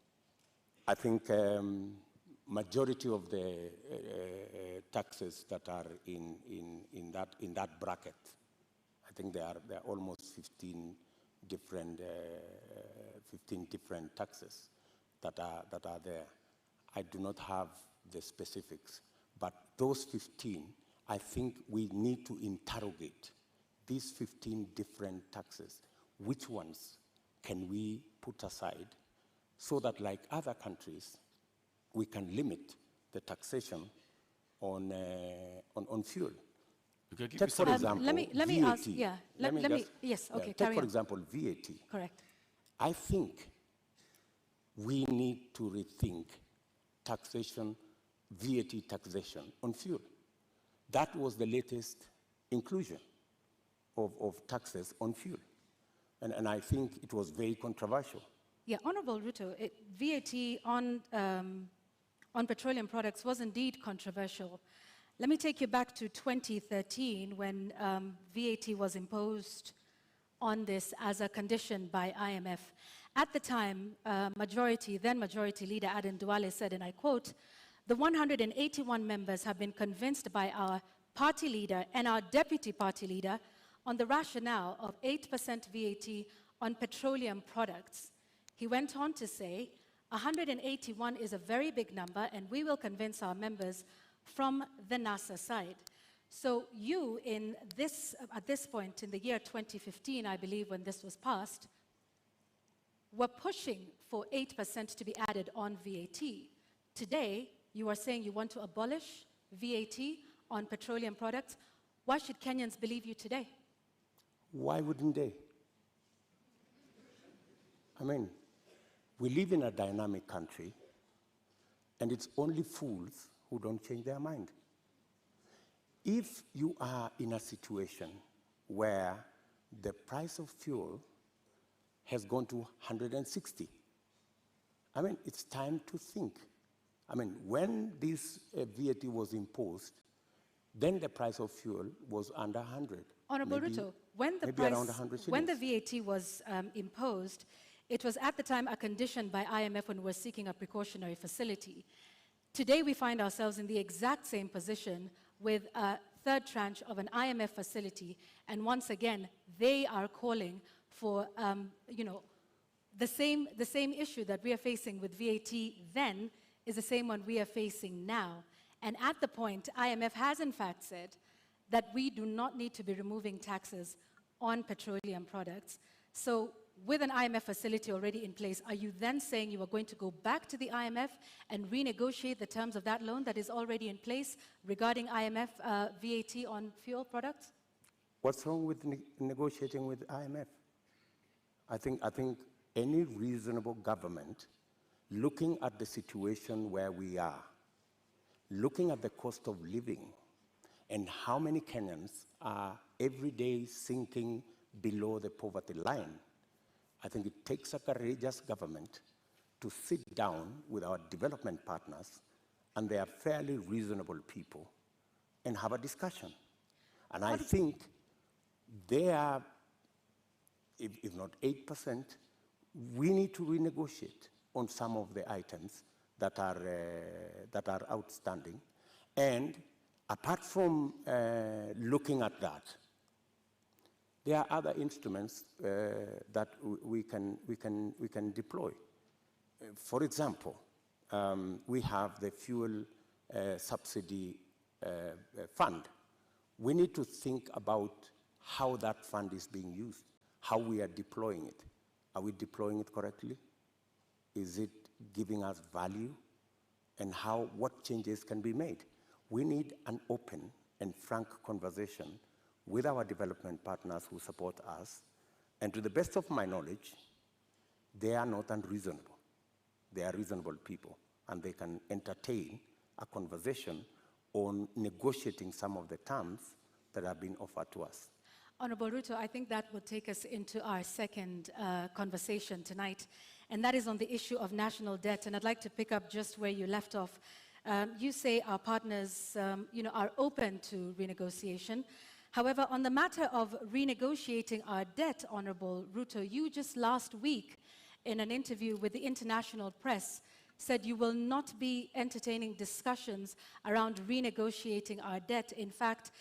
I think majority of the taxes that are in that bracket, I think there are almost 15 different taxes that are there. I do not have the specifics, but those 15, I think we need to interrogate these 15 different taxes. Which ones can we put aside so that, like other countries, we can limit the taxation on fuel? Take, for example, let me VAT. ask, yeah, yes, okay, Take, for example, VAT. Correct. I think we need to rethink taxation, VAT taxation on fuel. That was the latest inclusion of taxes on fuel. And I think it was very controversial. Yeah, Honorable Ruto, VAT on petroleum products was indeed controversial. Let me take you back to 2013 when VAT was imposed on this as a condition by IMF. At the time, then Majority Leader Aden Duale said, and I quote, "The 181 members have been convinced by our party leader and our deputy party leader on the rationale of 8% VAT on petroleum products." He went on to say, 181 is a very big number, and we will convince our members from the NASA side. So you, at this point in the year 2015, I believe, when this was passed, were pushing for 8% to be added on VAT. Today, you are saying you want to abolish VAT on petroleum products. Why should Kenyans believe you today? Why wouldn't they? I mean, we live in a dynamic country, and it's only fools who don't change their mind. If you are in a situation where the price of fuel has gone to 160, I mean, it's time to think. I mean, when this VAT was imposed, then the price of fuel was under 100. Honorable Ruto, when the VAT was imposed, it was at the time a condition by IMF when we were seeking a precautionary facility. Today we find ourselves in the exact same position with a third tranche of an IMF facility, and once again they are calling for the same issue that we are facing with VAT then is the same one we are facing now. And at the point, IMF has in fact said that we do not need to be removing taxes on petroleum products. So with an IMF facility already in place, are you then saying you are going to go back to the IMF and renegotiate the terms of that loan that is already in place regarding IMF VAT on fuel products? What's wrong with negotiating with IMF? I think any reasonable government looking at the situation where we are, looking at the cost of living and how many Kenyans are every day sinking below the poverty line, I think it takes a courageous government to sit down with our development partners, and they are fairly reasonable people, and have a discussion. And I think they are, if not 8%, we need to renegotiate on some of the items that are outstanding. And apart from looking at that, there are other instruments that we can deploy. For example, we have the fuel subsidy fund. We need to think about how that fund is being used, how we are deploying it. Are we deploying it correctly? Is it giving us value? And what changes can be made? We need an open and frank conversation with our development partners who support us. And to the best of my knowledge, they are not unreasonable. They are reasonable people, and they can entertain a conversation on negotiating some of the terms that have been offered to us. Honorable Ruto, I think that will take us into our second conversation tonight, and that is on the issue of national debt. And I'd like to pick up just where you left off. You say our partners are open to renegotiation. However, on the matter of renegotiating our debt, Honorable Ruto, you just last week in an interview with the international press said you will not be entertaining discussions around renegotiating our debt. In fact,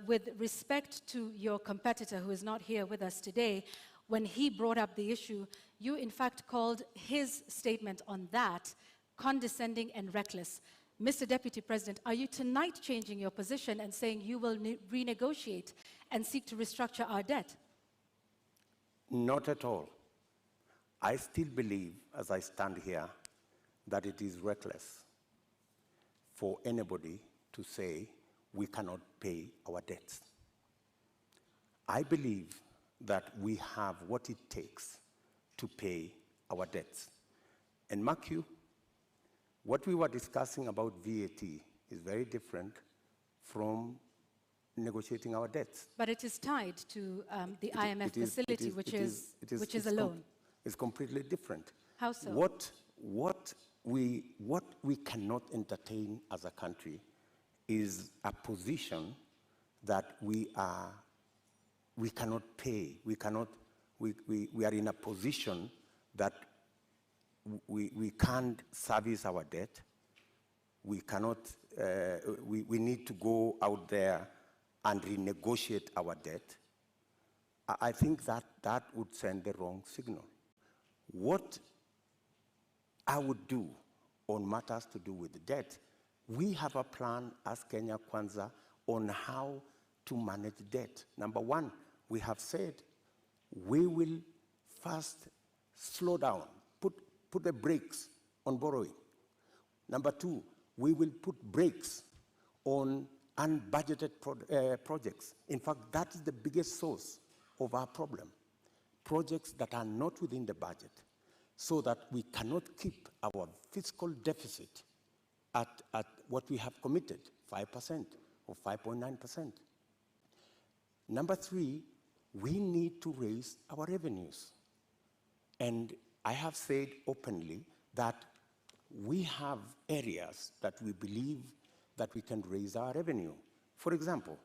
with respect to your competitor, who is not here with us today, when he brought up the issue, you in fact called his statement on that condescending and reckless. Mr. Deputy President, are you tonight changing your position and saying you will renegotiate and seek to restructure our debt? Not at all. I still believe, as I stand here, that it is reckless for anybody to say we cannot pay our debts. I believe that we have what it takes to pay our debts. And mark you, what we were discussing about VAT is very different from negotiating our debts. But it is tied to the IMF facility, which is a loan. It's completely different. How so? What we cannot entertain as a country is a position that we cannot pay. We are in a position that we can't service our debt. We cannot. We need to go out there and renegotiate our debt. I think that would send the wrong signal. What I would do on matters to do with the debt, we have a plan as Kenya Kwanza on how to manage debt. Number one, we have said we will first slow down, put the brakes on borrowing. Number two, we will put brakes on unbudgeted projects. In fact, that is the biggest source of our problem. Projects that are not within the budget, so that we cannot keep our fiscal deficit at what we have committed, 5% or 5.9%. Number three, we need to raise our revenues. And I have said openly that we have areas that we believe that we can raise our revenue. For example,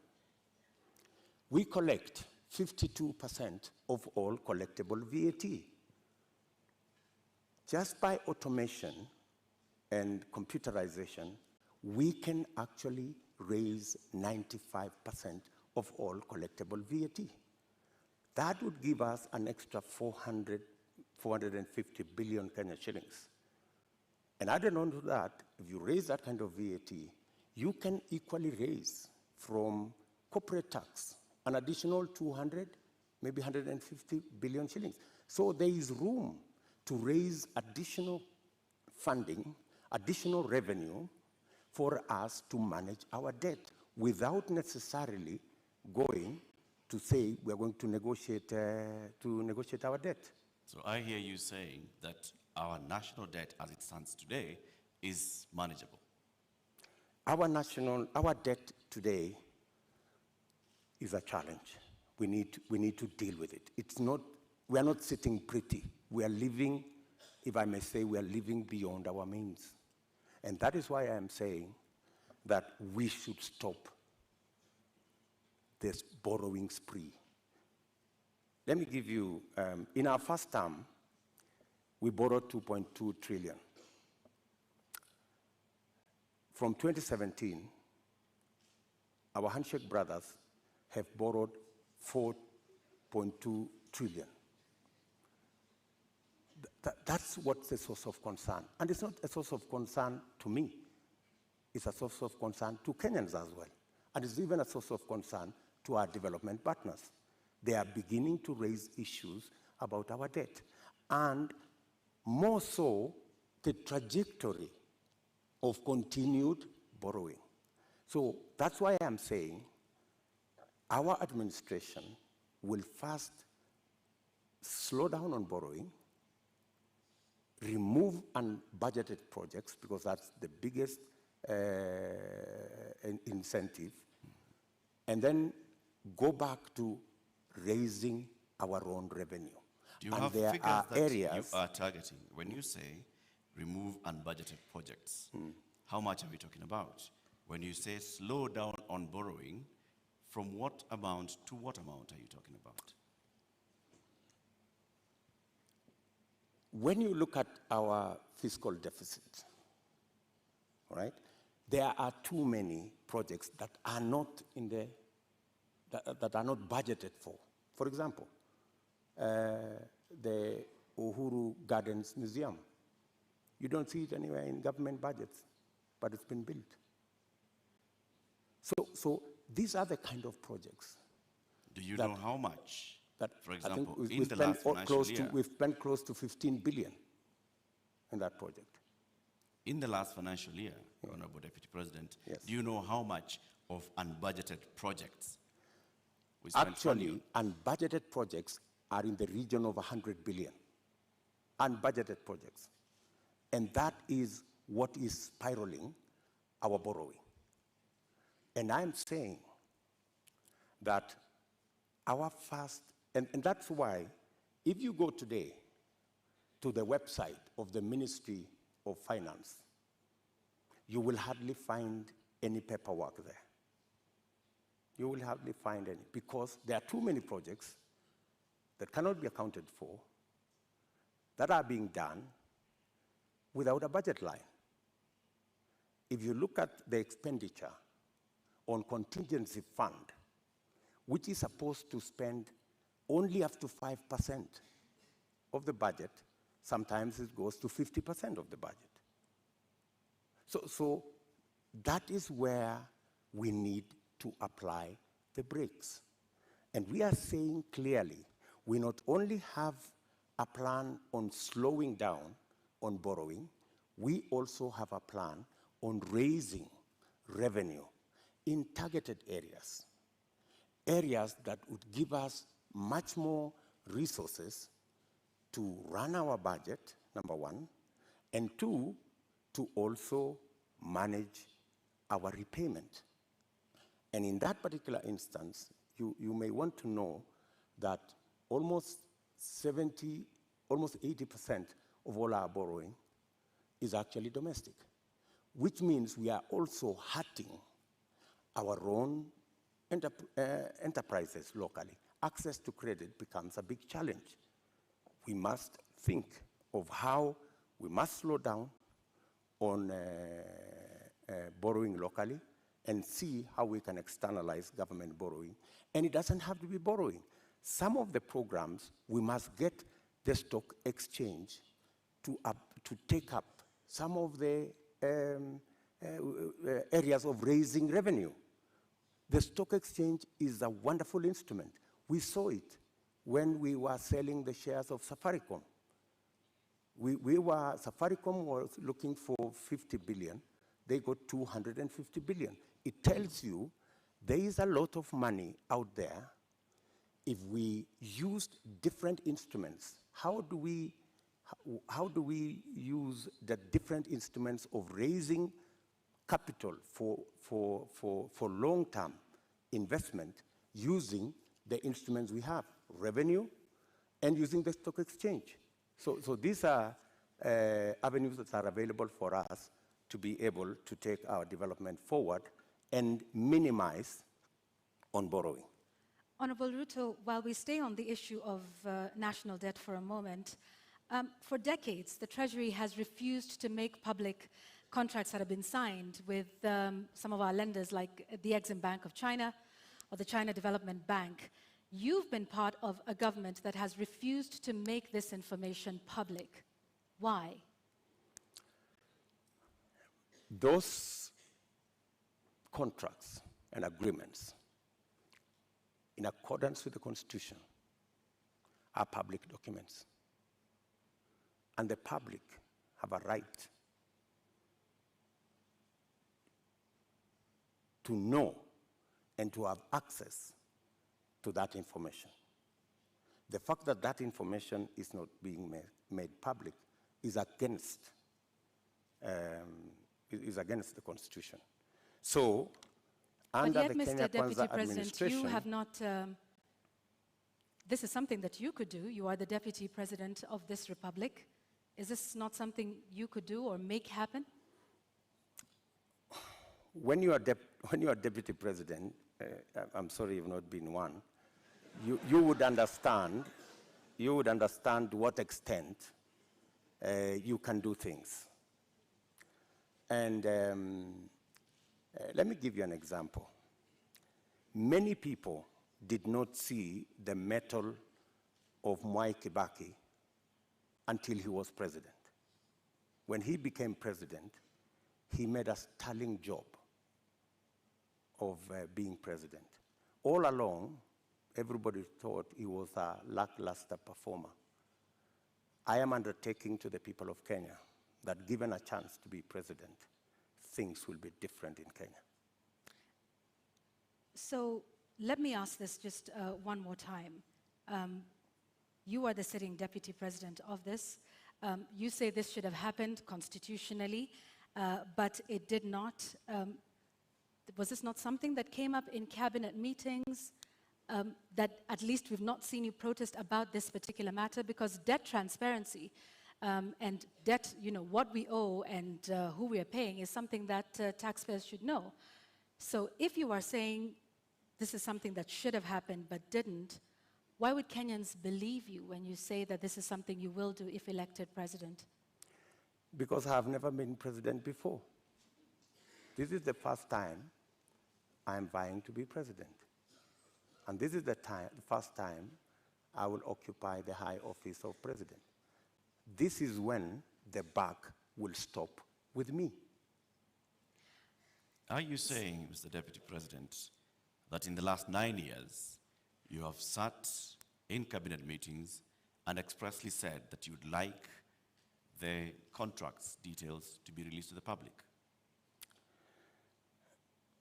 we collect 52% of all collectible VAT. Just by automation and computerization, we can actually raise 95% of all collectible VAT. That would give us an extra 450 billion Kenya shillings. And added on to that, if you raise that kind of VAT, you can equally raise from corporate tax an additional 200, maybe 150 billion shillings. So there is room to raise additional funding, additional revenue for us to manage our debt without necessarily going to say we're going to negotiate our debt. So I hear you saying that our national debt as it stands today is manageable. our debt today is a challenge. We need to deal with it. We are not sitting pretty. We are living, if I may say, we are living beyond our means. And that is why I am saying that we should stop this borrowing spree. Let me give you, in our first term, we borrowed 2.2 trillion. From 2017, our handshake brothers have borrowed 4.2 trillion. That's what's the source of concern. And it's not a source of concern to me. It's a source of concern to Kenyans as well. And it's even a source of concern to our development partners. They are beginning to raise issues about our debt. And more so, the trajectory of continued borrowing. So that's why I'm saying our administration will first slow down on borrowing, remove unbudgeted projects, because that's the biggest incentive, and then go back to raising our own revenue. Do you and have there figures are that areas you are targeting? When you say remove unbudgeted projects, how much are we talking about? When you say slow down on borrowing, from what amount to what amount are you talking about? When you look at our fiscal deficit, right, there are too many projects that are not in the that are not budgeted for. For example, the Uhuru Gardens Museum. You don't see it anywhere in government budgets, but it's been built. So these are the kind of projects. Do you know how much? That, for example, I think in the last financial year, we've spent close to 15 billion in that project. In the last financial year, Honorable Deputy President, do you know how much of unbudgeted projects we spent? Actually, unbudgeted projects are in the region of 100 billion. Unbudgeted projects. And that is what is spiraling our borrowing. And I'm saying that our first, and that's why, if you go today to the website of the Ministry of Finance, you will hardly find any paperwork there. You will hardly find any, because there are too many projects that cannot be accounted for, that are being done without a budget line. If you look at the expenditure on contingency fund, which is supposed to spend only up to 5% of the budget, sometimes it goes to 50% of the budget. So that is where we need to apply the brakes. And we are saying clearly, we not only have a plan on slowing down on borrowing, we also have a plan on raising revenue in targeted areas. Areas that would give us much more resources to run our budget, number one, and two, to also manage our repayment. And in that particular instance, you may want to know that almost 80% of all our borrowing is actually domestic, which means we are also hurting our own enterprises locally. Access to credit becomes a big challenge. We must think of how we must slow down on borrowing locally and see how we can externalize government borrowing. And it doesn't have to be borrowing. Some of the programs, we must get the stock exchange to take up some of the areas of raising revenue. The stock exchange is a wonderful instrument. We saw it when we were selling the shares of Safaricom. Safaricom was looking for 50 billion. They got 250 billion. It tells you there is a lot of money out there. If we used different instruments, how do we use the different instruments of raising capital for long-term investment using the instruments we have, revenue, and using the stock exchange. So these are avenues that are available for us to be able to take our development forward and minimize on borrowing. Honorable Ruto, while we stay on the issue of national debt for a moment, for decades, the Treasury has refused to make public contracts that have been signed with some of our lenders like the Exim Bank of China or the China Development Bank. You've been part of a government that has refused to make this information public. Why? Those contracts and agreements, in accordance with the Constitution, are public documents. And the public have a right to know and to have access to that information. The fact that that information is not being made public is against the Constitution. So, under the Kenya Kwanza administration, you have not. This is something that you could do. You are the Deputy President of this republic. Is this not something you could do or make happen? When you are Deputy President, I'm sorry you've not been one, you would understand to what extent you can do things. And let me give you an example. Many people did not see the mettle of Mwai Kibaki until he was president. When he became president, he made a sterling job of being president. All along, everybody thought he was a lackluster performer. I am undertaking to the people of Kenya that given a chance to be president, things will be different in Kenya. So let me ask this just one more time. You are the sitting Deputy President of this. You say this should have happened constitutionally, but it did not. Was this not something that came up in cabinet meetings, that at least we've not seen you protest about this particular matter? Because debt transparency and debt, what we owe and who we are paying is something that taxpayers should know. So if you are saying this is something that should have happened but didn't, why would Kenyans believe you when you say that this is something you will do if elected president? Because I have never been president before. This is the first time I'm vying to be president. And this is the first time I will occupy the high office of president. This is when the buck will stop with me. Are you saying, Mr. Deputy President, that in the last 9 years, you have sat in cabinet meetings and expressly said that you'd like the contracts details to be released to the public?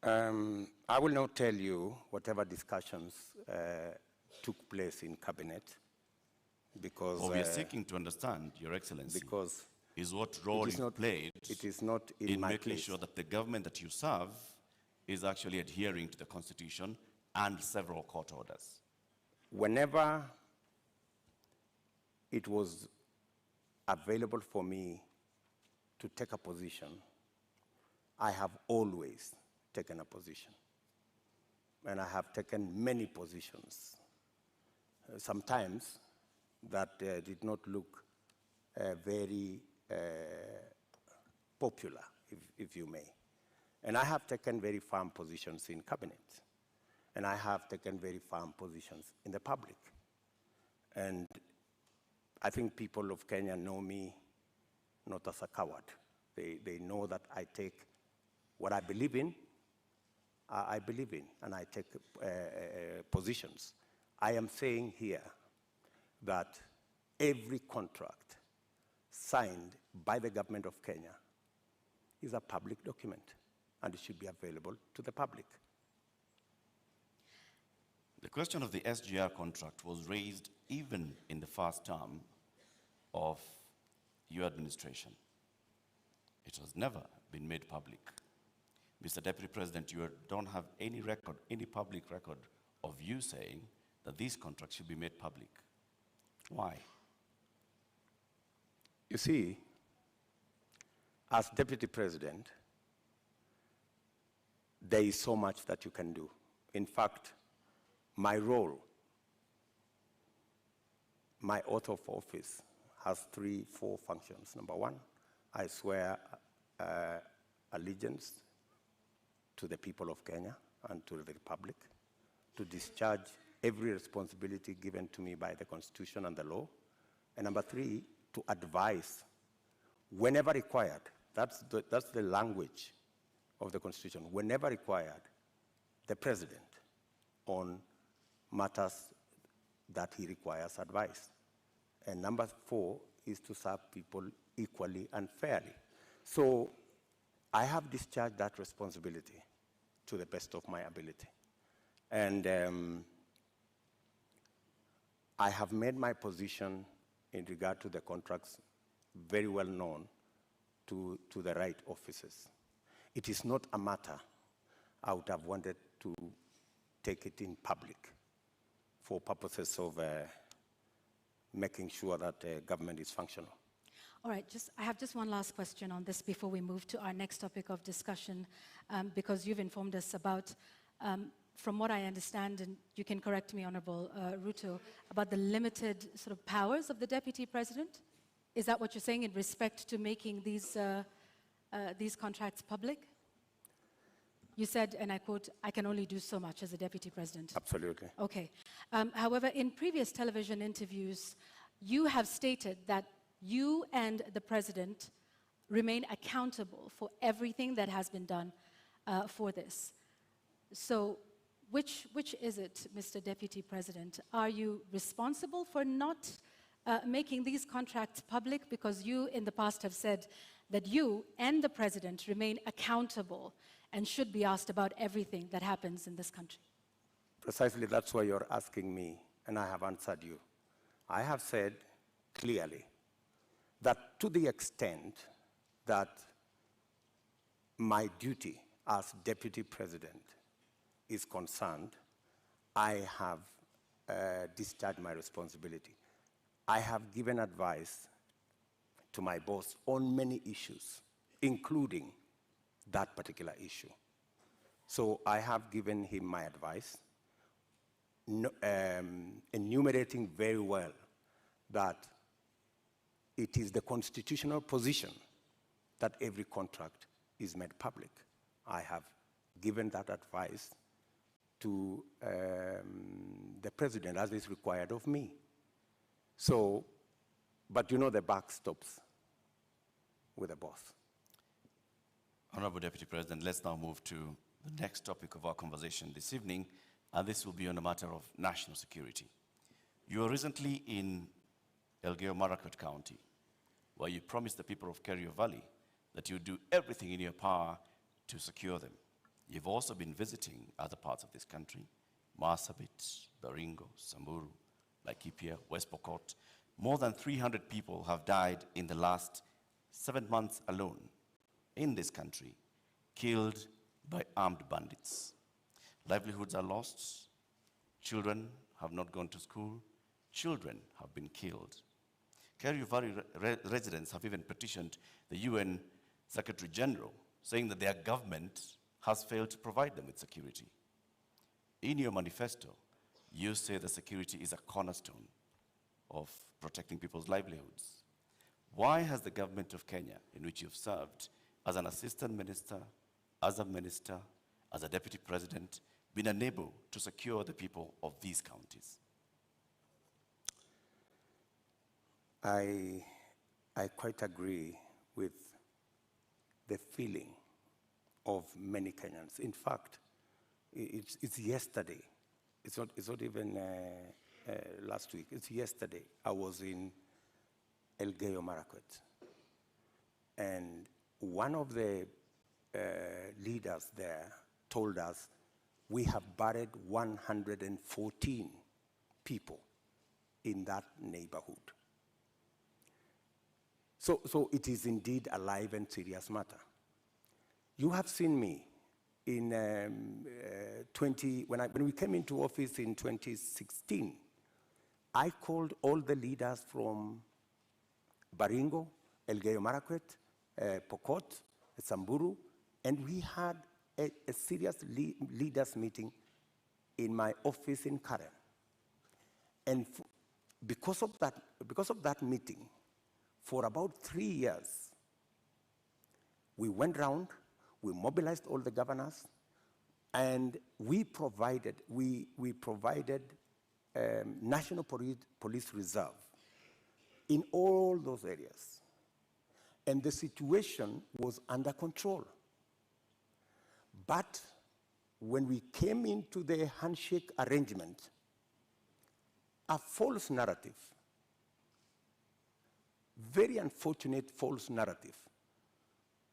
I will not tell you whatever discussions took place in cabinet, because we are seeking to understand, Your Excellency, because is what role you played it is not in my making place. sure that the government that you serve is actually adhering to the Constitution and several court orders. Whenever it was available for me to take a position, I have always taken a position. And I have taken many positions. Sometimes that did not look very popular, if you may. And I have taken very firm positions in cabinet. And I have taken very firm positions in the public. And I think people of Kenya know me not as a coward. They know that I take what I believe in, and I take positions. I am saying here that every contract signed by the government of Kenya is a public document, and it should be available to the public. The question of the SGR contract was raised even in the first term of your administration. It has never been made public. Mr. Deputy President, you don't have any record, any public record of you saying that these contracts should be made public. Why? You see, as Deputy President, there is so much that you can do. In fact, my role, my oath of office has 4 functions. Number 1, I swear allegiance to the people of Kenya and to the Republic, to discharge every responsibility given to me by the Constitution and the law. And number 3, to advise whenever required. That's the language of the Constitution. Whenever required, the President on matters that he requires advice. And number 4 is to serve people equally and fairly. So I have discharged that responsibility to the best of my ability. And I have made my position in regard to the contracts very well known to the right officers. It is not a matter I would have wanted to take it in public for purposes of making sure that government is functional. All right, I have just one last question on this before we move to our next topic of discussion, because you've informed us about, from what I understand, and you can correct me, Honorable Ruto, about the limited sort of powers of the Deputy President. Is that what you're saying in respect to making these contracts public? You said, and I quote, "I can only do so much as a Deputy President." Absolutely. Okay. However, in previous television interviews, you have stated that you and the President remain accountable for everything that has been done for this. So which is it, Mr. Deputy President? Are you responsible for not making these contracts public? Because you in the past have said that you and the President remain accountable and should be asked about everything that happens in this country. Precisely, that's why you're asking me, and I have answered you. I have said clearly that to the extent that my duty as Deputy President is concerned, I have discharged my responsibility. I have given advice to my boss on many issues, including that particular issue. So I have given him my advice, enumerating very well that it is the constitutional position that every contract is made public. I have given that advice to the President as is required of me. So, but you know the buck stops with the boss. Honorable Deputy President, let's now move to the next topic of our conversation this evening, and this will be on a matter of national security. You were recently in Elgeyo-Marakwet County, where you promised the people of Kerio Valley that you would do everything in your power to secure them. You've also been visiting other parts of this country, Marsabit, Baringo, Samburu, Laikipia, West Pokot. More than 300 people have died in the last 7 months alone in this country, killed by armed bandits. Livelihoods are lost. Children have not gone to school. Children have been killed. Kerio Valley residents have even petitioned the UN Secretary General, saying that their government has failed to provide them with security. In your manifesto, you say that security is a cornerstone of protecting people's livelihoods. Why has the government of Kenya, in which you've served as an assistant minister, as a minister, as a deputy president, been unable to secure the people of these counties? I quite agree with the feeling of many Kenyans. In fact, it's yesterday. It's not even last week. It's yesterday. I was in Elgeyo-Marakwet, and one of the leaders there told us we have buried 114 people in that neighborhood. So it is indeed a live and serious matter. You have seen me in when we came into office in 2016, I called all the leaders from Baringo, Elgeyo Marakwet, Pokot, Samburu, and we had a serious leaders meeting in my office in Karen. And because of that meeting, for about 3 years, we went round, we mobilized all the governors, and we provided National Police Reserve in all those areas. And the situation was under control. But when we came into the handshake arrangement, a false narrative, very unfortunate false narrative,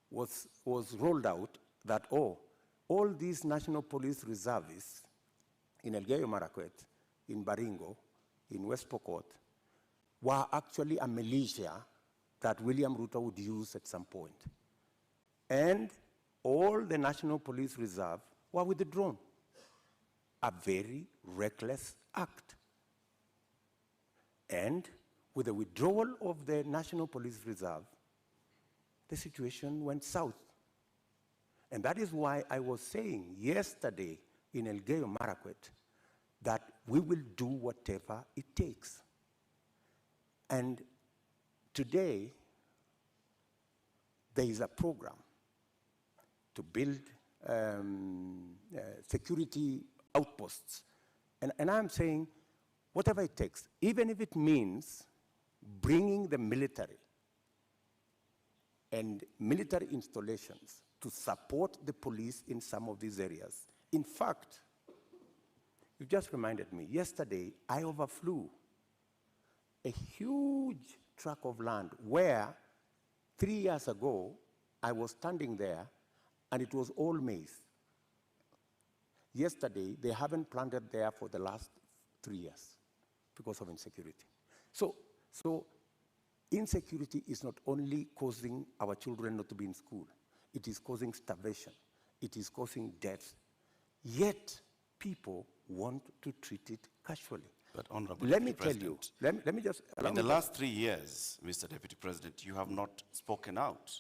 was rolled out that, oh, all these National Police Reservists in Elgeyo Marakwet, in Baringo, in West Pokot, were actually a militia that William Ruto would use at some point. And all the National Police Reserve were withdrawn. A very reckless act. And with the withdrawal of the National Police Reserve, the situation went south. And that is why I was saying yesterday in Elgeyo Marakwet that we will do whatever it takes. And today, there is a program to build security outposts. And I'm saying, whatever it takes, even if it means bringing the military and military installations to support the police in some of these areas. In fact, you just reminded me, yesterday I overflew a huge tract of land where 3 years ago I was standing there and it was all maize. Yesterday, they haven't planted there for the last 3 years because of insecurity. So insecurity is not only causing our children not to be in school, it is causing starvation, it is causing death. Yet, people want to treat it casually. But Honorable let me Deputy tell you, President, let me just... in the last 3 years, Mr. Deputy President, you have not spoken out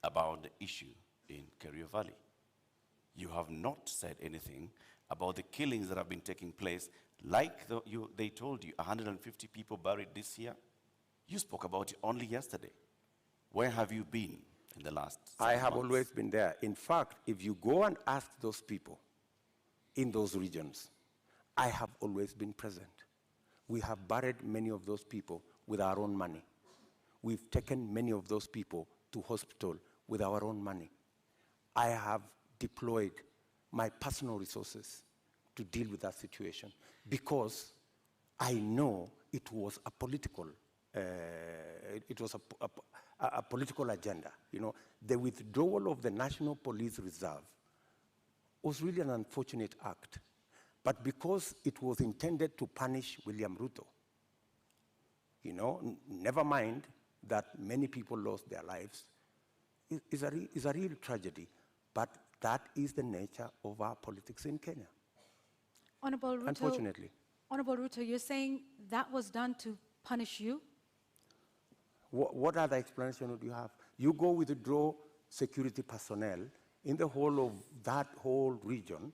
about the issue in Kerio Valley. You have not said anything about the killings that have been taking place, like they told you, 150 people buried this year. You spoke about it only yesterday. Where have you been in the last 7 I have months? always been there. In fact, if you go and ask those people in those regions, I have always been present. We have buried many of those people with our own money. We've taken many of those people to hospital with our own money. I have deployed my personal resources to deal with that situation because I know it was a political, a political agenda. You know, the withdrawal of the National Police Reserve was really an unfortunate act, but because it was intended to punish William Ruto, you know, never mind that many people lost their lives, is a real tragedy, but that is the nature of our politics in Kenya. Honorable Ruto, unfortunately. Honorable Ruto, you're saying that was done to punish you? What other explanation would you have? You go withdraw security personnel in the whole of that whole region,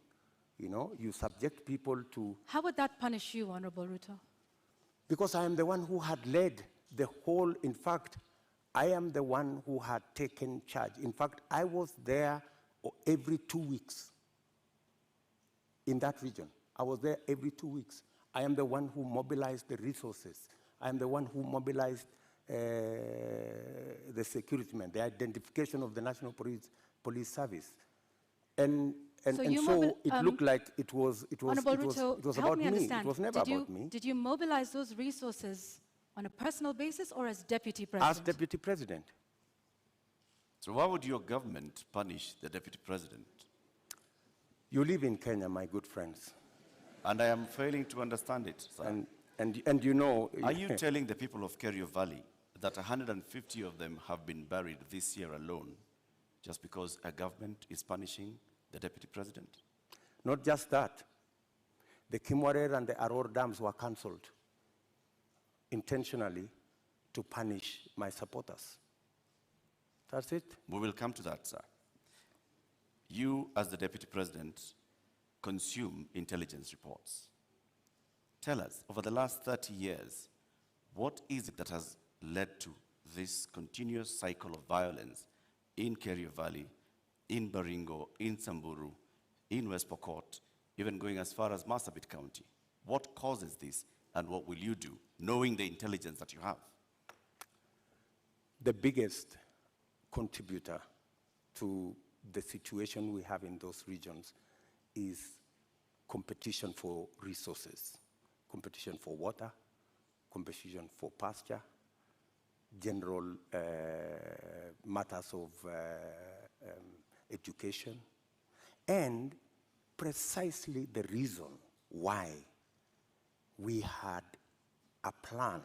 you know, you subject people to... How would that punish you, Honorable Ruto? Because I am the one who had led the whole, in fact, I am the one who had taken charge. In fact, I was there every 2 weeks in that region. I was there every 2 weeks. I am the one who mobilized the resources. I am the one who mobilized the security men, the identification of the National Police Service. And so it looked like it was about me. It was never about me. Did you mobilize those resources on a personal basis or as Deputy President? As Deputy President. So why would your government punish the Deputy President? You live in Kenya, my good friends. And I am failing to understand it, sir. And you know... Are you telling the people of Kerio Valley that 150 of them have been buried this year alone just because a government is punishing the Deputy President? Not just that. The Kimwarer and the Aror dams were cancelled intentionally to punish my supporters. That's it. We will come to that, sir. You, as the Deputy President, consume intelligence reports. Tell us, over the last 30 years, what is it that has led to this continuous cycle of violence in Kerio Valley, in Baringo, in Samburu, in West Pokot, even going as far as Marsabit County? What causes this, and what will you do, knowing the intelligence that you have? The biggest contributor to the situation we have in those regions is competition for resources, competition for water, competition for pasture, general matters of education, and precisely the reason why we had a plan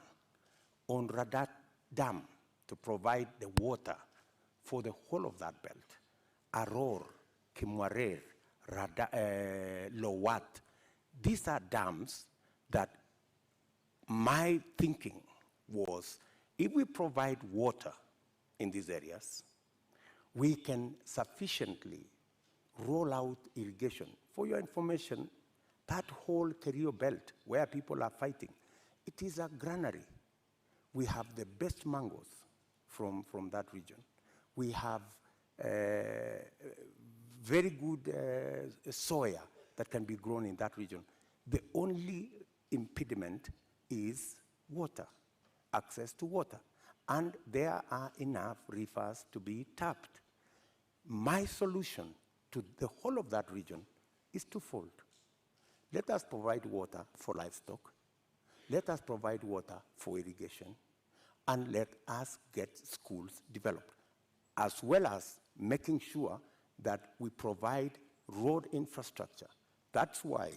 on Radat Dam to provide the water for the whole of that belt. Aror, Kimwarer, Lowat. These are dams that my thinking was, if we provide water in these areas, we can sufficiently roll out irrigation. For your information, that whole Kerio belt where people are fighting, it is a granary. We have the best mangoes from that region. We have very good soya that can be grown in that region. The only impediment is water, access to water. And there are enough rivers to be tapped. My solution to the whole of that region is twofold. Let us provide water for livestock. Let us provide water for irrigation. And let us get schools developed, as well as making sure that we provide road infrastructure. That's why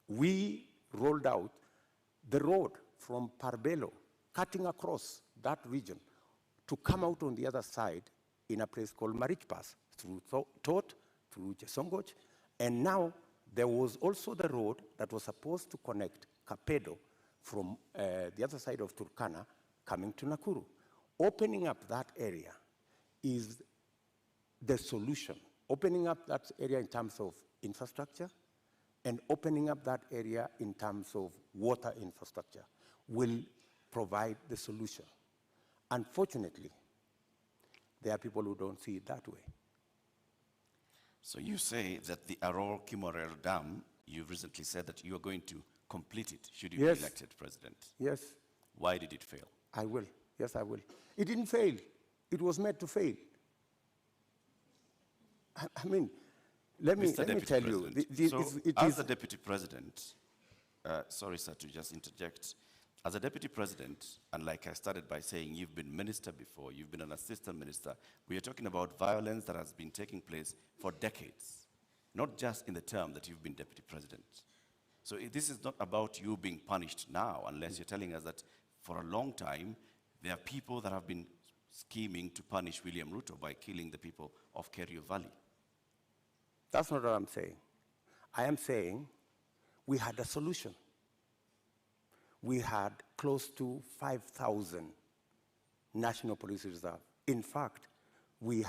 we rolled out the road from Parbelo, cutting across that region, to come out on the other side in a place called Marich Pass, through Tot, through Chesongoch, and now there was also the road that was supposed to connect Kapedo from the other side of Turkana coming to Nakuru. Opening up that area is the solution. Opening up that area in terms of infrastructure and opening up that area in terms of water infrastructure will provide the solution. Unfortunately, there are people who don't see it that way. So you say that the Aror Kimorer Dam, you've recently said that you are going to complete it should you be elected president. Yes. Why did it fail? I will. Yes, I will. It didn't fail. It was made to fail. I mean, let me tell you. As the Deputy President, sorry, sir, to just interject. As a Deputy President, and like I started by saying, you've been minister before, you've been an assistant minister, we are talking about violence that has been taking place for decades, not just in the term that you've been Deputy President. So this is not about you being punished now, unless you're telling us that for a long time, there are people that have been scheming to punish William Ruto by killing the people of Kerio Valley. That's not what I'm saying. I am saying we had a solution. We had close to 5,000 National Police Reserve. In fact, we'd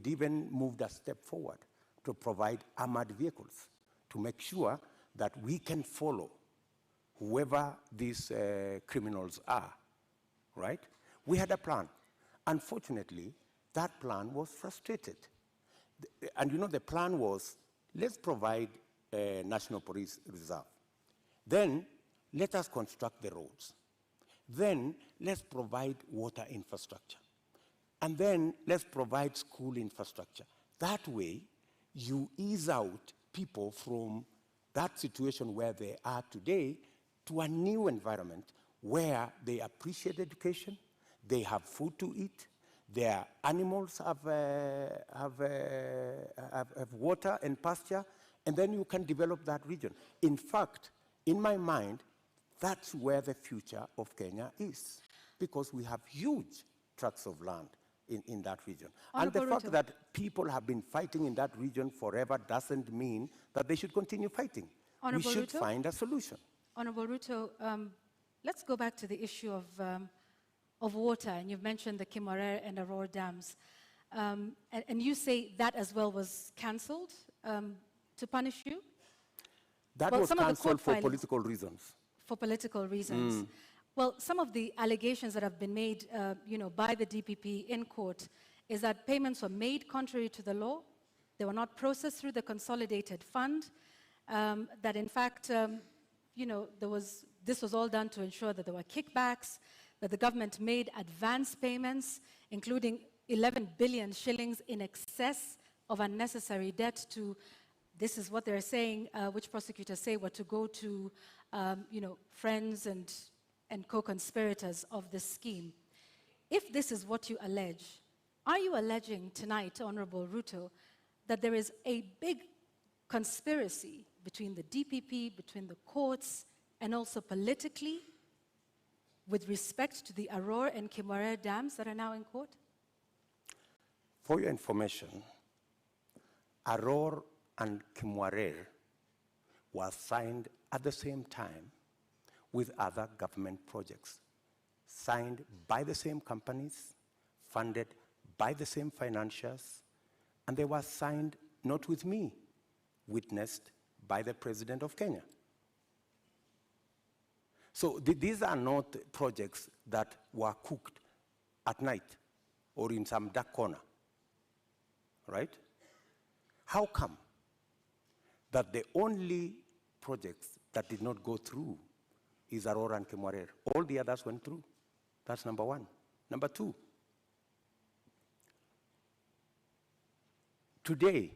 even moved a step forward to provide armored vehicles to make sure that we can follow whoever these criminals are, right? We had a plan. Unfortunately, that plan was frustrated. And you know, the plan was, let's provide a National Police Reserve. Then, let us construct the roads. Then, let's provide water infrastructure. And then, let's provide school infrastructure. That way, you ease out people from that situation where they are today to a new environment where they appreciate education, they have food to eat, their animals have water and pasture, and then you can develop that region. In fact, in my mind, that's where the future of Kenya is, because we have huge tracts of land in that region. Honorable And the fact Ruto. that people have been fighting in that region forever doesn't mean that they should continue fighting. Honorable We should Ruto? find a solution. Honorable Ruto, let's go back to the issue of water, and you've mentioned the Kimwarer and Aurora dams. And you say that as well was cancelled to punish you? That Well, was some of the cancelled court for filings- political reasons. For political reasons. Well, some of the allegations that have been made, by the DPP in court is that payments were made contrary to the law. They were not processed through the consolidated fund. That in fact, this was all done to ensure that there were kickbacks, that the government made advance payments, including 11 billion shillings in excess of unnecessary debt to, this is what they're saying, which prosecutors say were to go to, friends and co-conspirators of this scheme. If this is what you allege, are you alleging tonight, Honorable Ruto, that there is a big conspiracy between the DPP, between the courts, and also politically with respect to the Aurora and Kimwarer dams that are now in court? For your information, Aurora and Kimwarer were signed at the same time with other government projects, signed by the same companies, funded by the same financiers, and they were signed not with me, witnessed by the President of Kenya. So these are not projects that were cooked at night or in some dark corner, right? How come that the only projects that did not go through is Aurora and Kimwarer? All the others went through. That's number one. Number two, today,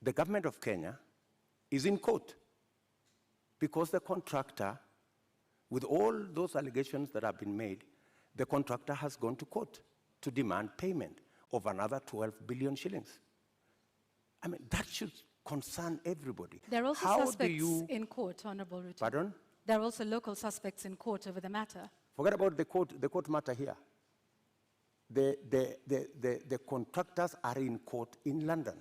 the government of Kenya is in court because the contractor, with all those allegations that have been made, the contractor has gone to court to demand payment of another 12 billion shillings. I mean, that should concern everybody. There are also How suspects in court, Honorable Ruto. Pardon? There are also local suspects in court over the matter. Forget about the court matter here. The contractors are in court in London,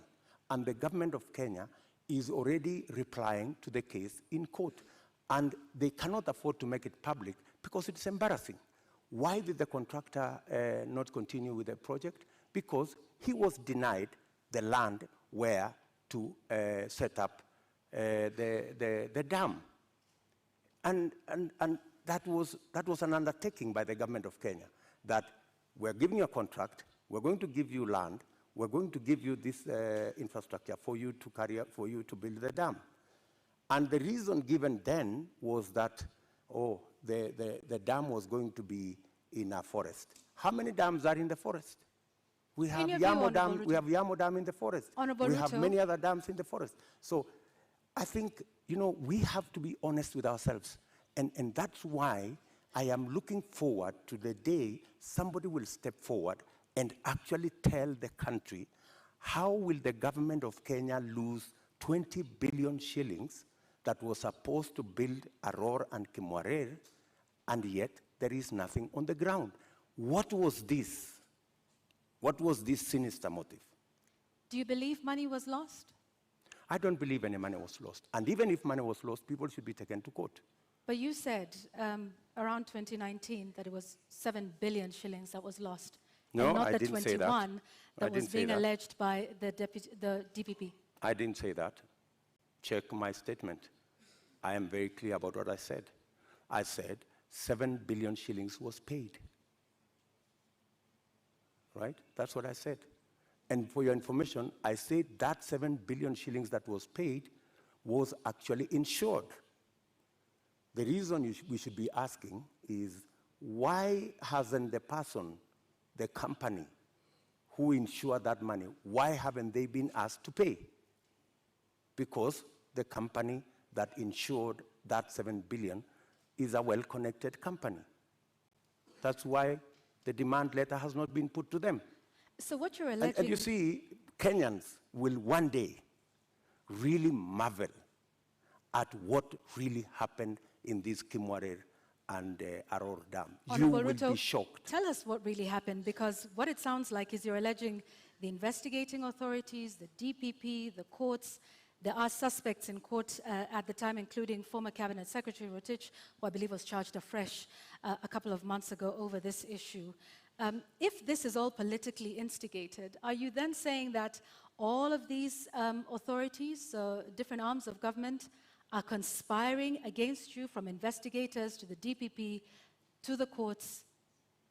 and the government of Kenya is already replying to the case in court. And they cannot afford to make it public because it's embarrassing. Why did the contractor not continue with the project? Because he was denied the land where to set up the dam. And that was an undertaking by the government of Kenya, that we're giving you a contract, we're going to give you land, we're going to give you this infrastructure for you to build the dam. And the reason given then was that, the dam was going to be in a forest. How many dams are in the forest? We have Yamo Dam in the forest. We have many other dams in the forest. So I think, we have to be honest with ourselves. And that's why I am looking forward to the day somebody will step forward and actually tell the country how will the government of Kenya lose 20 billion shillings that was supposed to build Aurora and Kimwarer, and yet there is nothing on the ground. What was this? What was this sinister motive? Do you believe money was lost? I don't believe any money was lost. And even if money was lost, people should be taken to court. But you said around 2019 that it was 7 billion shillings that was lost. No, and not I the didn't 21 say that. that was being alleged by the DPP. I didn't say that. Check my statement. I am very clear about what I said. I said 7 billion shillings was paid. Right? That's what I said. And for your information, I said that 7 billion shillings that was paid was actually insured. The reason we should be asking is, why hasn't the person, the company who insured that money, why haven't they been asked to pay? Because the company that insured that 7 billion is a well-connected company. That's why the demand letter has not been put to them. So what you're alleging... And you see, Kenyans will one day really marvel at what really happened in this Kimwarer and Aror Dam. Honorable You will Ruto, be shocked. tell us what really happened, because what it sounds like is you're alleging the investigating authorities, the DPP, the courts. There are suspects in court at the time, including former Cabinet Secretary Rotich, who I believe was charged afresh a couple of months ago over this issue. If this is all politically instigated, are you then saying that all of these authorities, different arms of government, are conspiring against you, from investigators to the DPP to the courts,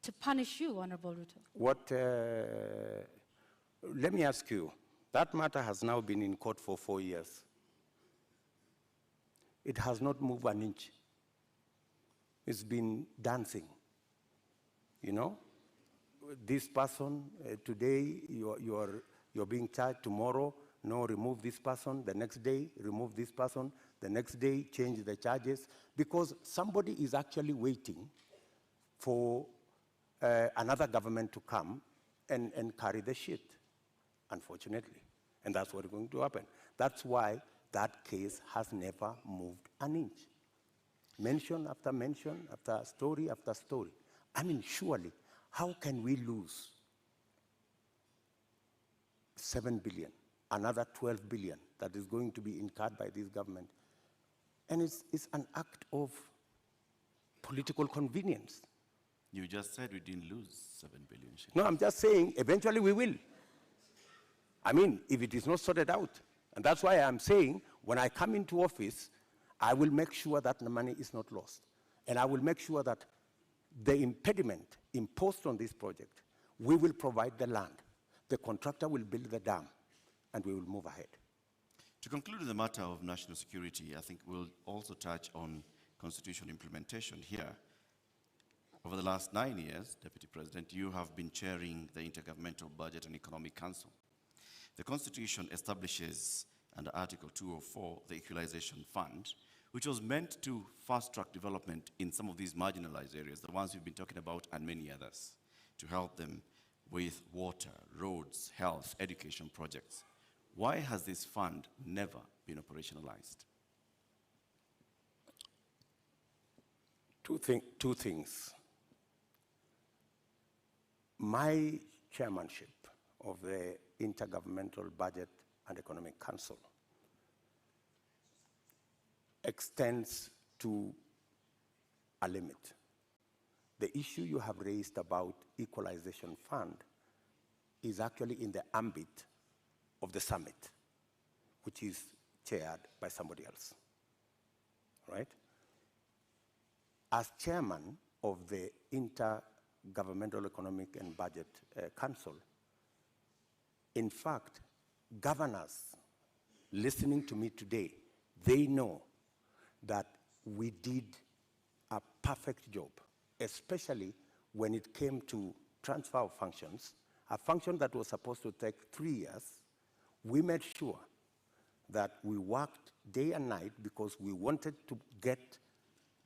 to punish you, Honorable Ruto? Let me ask you, that matter has now been in court for 4 years. It has not moved an inch. It's been dancing. You know, this person, today you're being charged, tomorrow, no, remove this person, the next day, remove this person, the next day, change the charges, because somebody is actually waiting for another government to come and carry the shit, unfortunately. And that's what's going to happen. That's why that case has never moved an inch. Mention after mention, after story after story. I mean, surely, how can we lose 7 billion, another 12 billion that is going to be incurred by this government? And it's an act of political convenience. You just said we didn't lose 7 billion. No, I'm just saying eventually we will. I mean, if it is not sorted out. And that's why I'm saying when I come into office, I will make sure that the money is not lost. And I will make sure that the impediment imposed on this project, we will provide the land. The contractor will build the dam, and we will move ahead. To conclude the matter of national security, I think we'll also touch on constitutional implementation here. Over the last 9 years, Deputy President, you have been chairing the Intergovernmental Budget and Economic Council. The Constitution establishes, under Article 204, the Equalization Fund, which was meant to fast-track development in some of these marginalized areas, the ones we've been talking about, and many others, to help them with water, roads, health, education projects. Why has this fund never been operationalized? Two things. My chairmanship of the Intergovernmental Budget and Economic Council extends to a limit. The issue you have raised about Equalization Fund is actually in the ambit of the summit, which is chaired by somebody else, right? As chairman of the Intergovernmental Economic and Budget Council, in fact, governors listening to me today, they know that we did a perfect job, especially when it came to transfer of functions, a function that was supposed to take 3 years. We made sure that we worked day and night because we wanted to get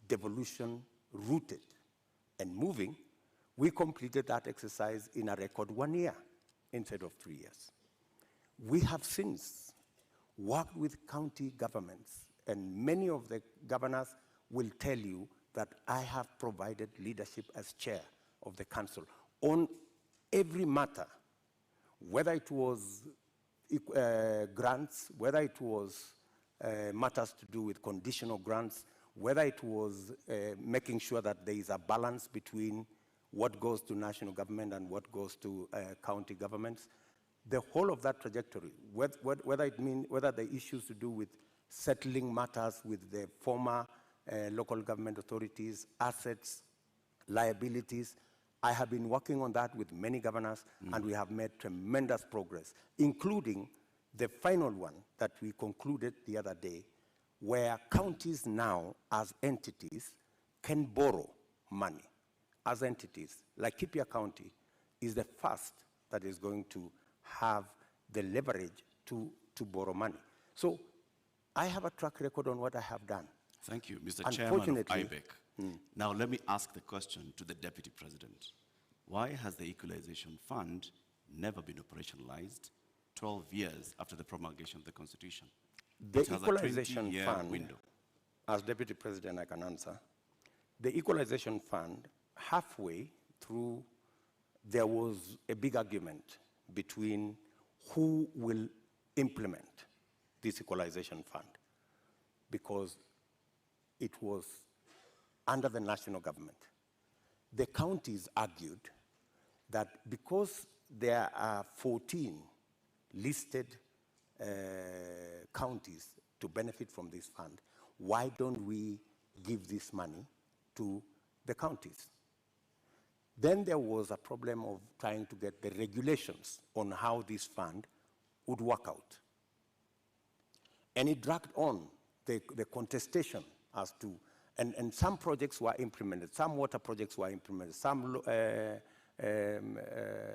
devolution rooted and moving. We completed that exercise in a record 1 year instead of 3 years. We have since worked with county governments, and many of the governors will tell you that I have provided leadership as chair of the council on every matter, whether it was grants, whether it was matters to do with conditional grants, whether it was making sure that there is a balance between what goes to national government and what goes to county governments. The whole of that trajectory, whether the issues to do with settling matters with the former local government authorities, assets, liabilities, I have been working on that with many governors, and we have made tremendous progress, including the final one that we concluded the other day, where counties now, as entities, can borrow money. As entities, like Kipia County is the first that is going to have the leverage to borrow money. So I have a track record on what I have done. Thank you, Mr. Chairman of IBEC. Now let me ask the question to the Deputy President. Why has the Equalization Fund never been operationalized 12 years after the promulgation of the Constitution? The Equalization Fund, window. As Deputy President I can answer, the Equalization Fund, halfway through, there was a big argument between who will implement this Equalization Fund, because it was under the national government. The counties argued that because there are 14 listed counties to benefit from this fund, why don't we give this money to the counties? Then there was a problem of trying to get the regulations on how this fund would work out. And it dragged on the contestation as to, and some projects were implemented, some water projects were implemented, some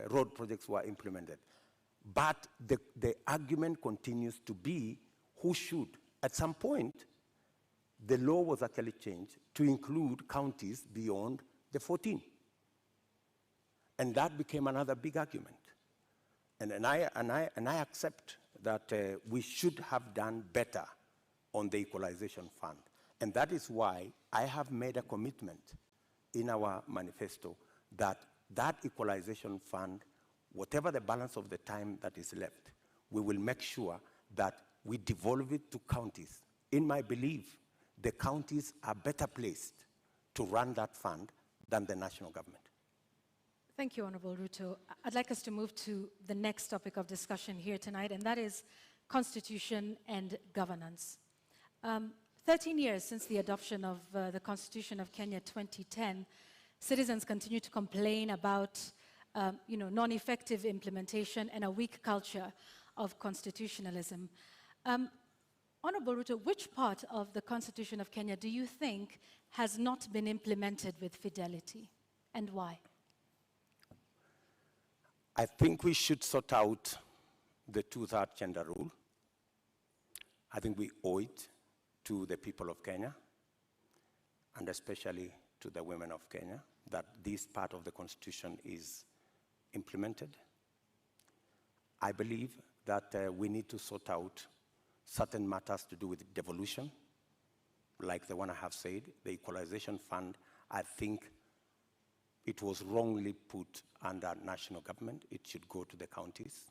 road projects were implemented. But the argument continues to be who should. At some point, the law was actually changed to include counties beyond the 14. And that became another big argument. And I accept that we should have done better on the Equalization Fund. And that is why I have made a commitment in our manifesto that that Equalization Fund, whatever the balance of the time that is left, we will make sure that we devolve it to counties. In my belief, the counties are better placed to run that fund than the national government. Thank you, Honorable Ruto. I'd like us to move to the next topic of discussion here tonight, and that is constitution and governance. 13 years since the adoption of the Constitution of Kenya 2010, citizens continue to complain about non-effective implementation and a weak culture of constitutionalism. Honorable Ruto, which part of the Constitution of Kenya do you think has not been implemented with fidelity, and why? I think we should sort out the two-third gender rule. I think we owe it to the people of Kenya, and especially to the women of Kenya, that this part of the Constitution is implemented. I believe that we need to sort out certain matters to do with devolution, like the one I have said, the Equalization Fund. I think it was wrongly put under national government. It should go to the counties.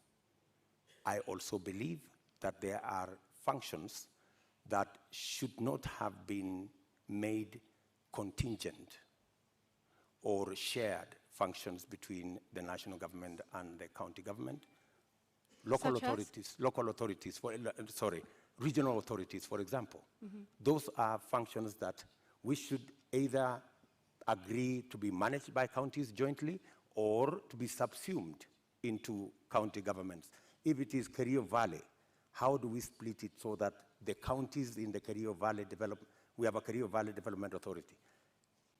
I also believe that there are functions that should not have been made contingent or shared functions between the national government and the county government. Local authorities, regional authorities, for example. Mm-hmm. Those are functions that we should either agree to be managed by counties jointly or to be subsumed into county governments. If it is Kerio Valley, how do we split it so that the counties in the Kerio Valley develop, we have a Kerio Valley Development Authority.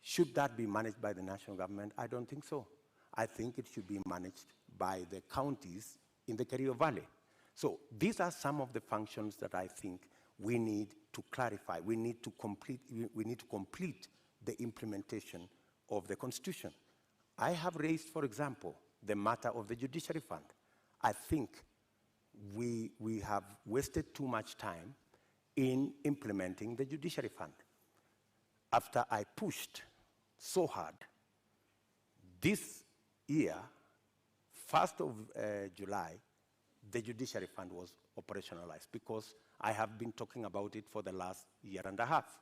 Should that be managed by the national government? I don't think so. I think it should be managed by the counties in the Kerio Valley. So these are some of the functions that I think we need to clarify. We need to complete the implementation of the Constitution. I have raised, for example, the matter of the Judiciary Fund. I think we have wasted too much time in implementing the Judiciary Fund. After I pushed so hard, this year, 1st of July, the Judiciary Fund was operationalized because I have been talking about it for the last year and a half.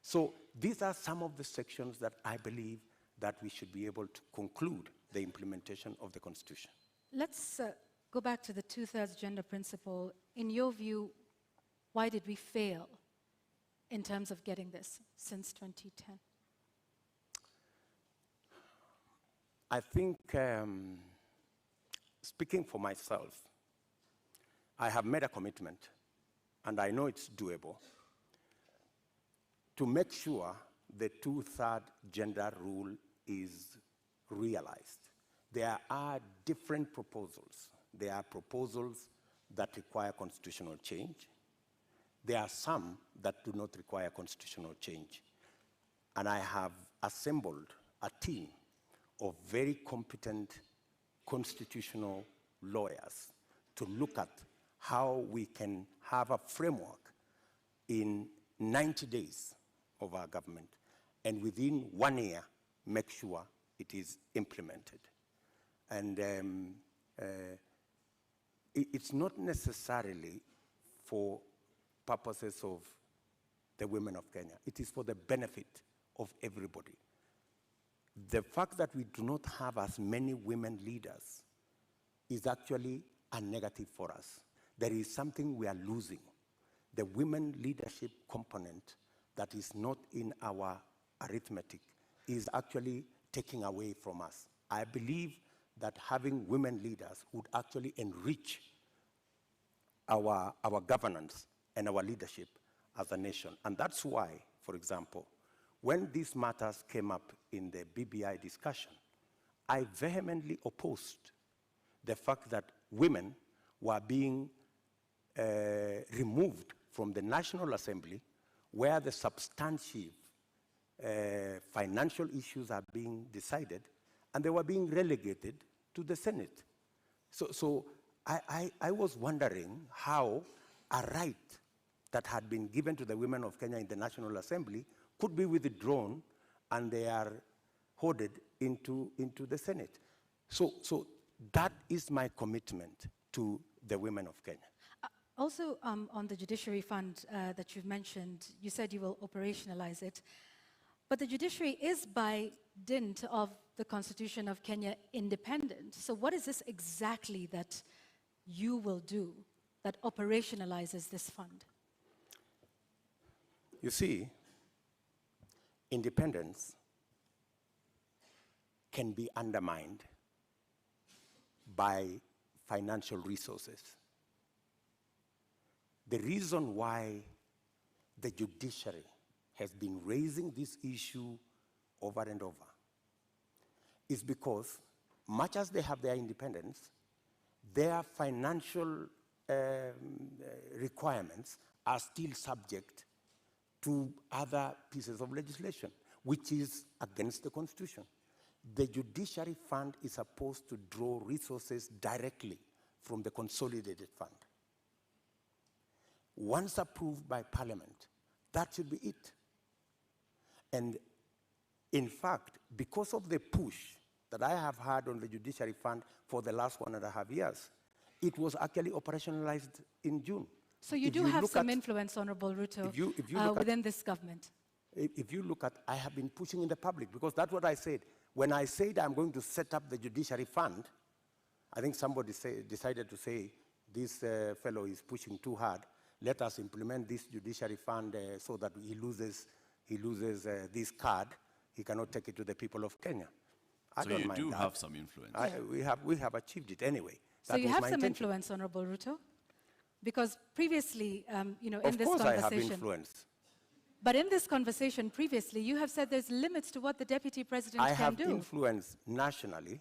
So these are some of the sections that I believe that we should be able to conclude the implementation of the Constitution. Let's go back to the two-thirds gender principle. In your view, why did we fail in terms of getting this since 2010? I think, speaking for myself, I have made a commitment, and I know it's doable, to make sure the two-third gender rule is realized. There are different proposals. There are proposals that require constitutional change. There are some that do not require constitutional change. And I have assembled a team of very competent constitutional lawyers to look at how we can have a framework in 90 days of our government and within 1 year, make sure it is implemented. And it's not necessarily for purposes of the women of Kenya. It is for the benefit of everybody. The fact that we do not have as many women leaders is actually a negative for us. There is something we are losing. The women leadership component that is not in our arithmetic is actually taking away from us. I believe that having women leaders would actually enrich our governance and our leadership as a nation. And that's why, for example, when these matters came up in the BBI discussion, I vehemently opposed the fact that women were being removed from the National Assembly, where the substantive financial issues are being decided, and they were being relegated to the Senate. So I was wondering how a right that had been given to the women of Kenya in the National Assembly could be withdrawn and they are hoarded into the Senate. So that is my commitment to the women of Kenya. Also, on the Judiciary Fund that you've mentioned, you said you will operationalize it. But the judiciary is by dint of the Constitution of Kenya independent. So what is this exactly that you will do that operationalizes this fund? You see, independence can be undermined by financial resources. The reason why the judiciary has been raising this issue over and over is because, much as they have their independence, their financial requirements are still subject to other pieces of legislation, which is against the Constitution. The Judiciary Fund is supposed to draw resources directly from the Consolidated Fund. Once approved by Parliament, that should be it. And in fact, because of the push that I have had on the Judiciary Fund for the last 1.5 years, it was actually operationalized in June. So you do have some influence, Honorable Ruto, within this government. If you look at, I have been pushing in the public, because that's what I said. When I said I'm going to set up the Judiciary Fund, I think somebody decided to say, this fellow is pushing too hard. Let us implement this Judiciary Fund so that he loses this card. He cannot take it to the people of Kenya. So you do have some influence. We have achieved it anyway. So you have some influence, Honorable Ruto? Because previously, in this conversation... Of course I have influence. But in this conversation previously, you have said there's limits to what the Deputy President can do. I have influence nationally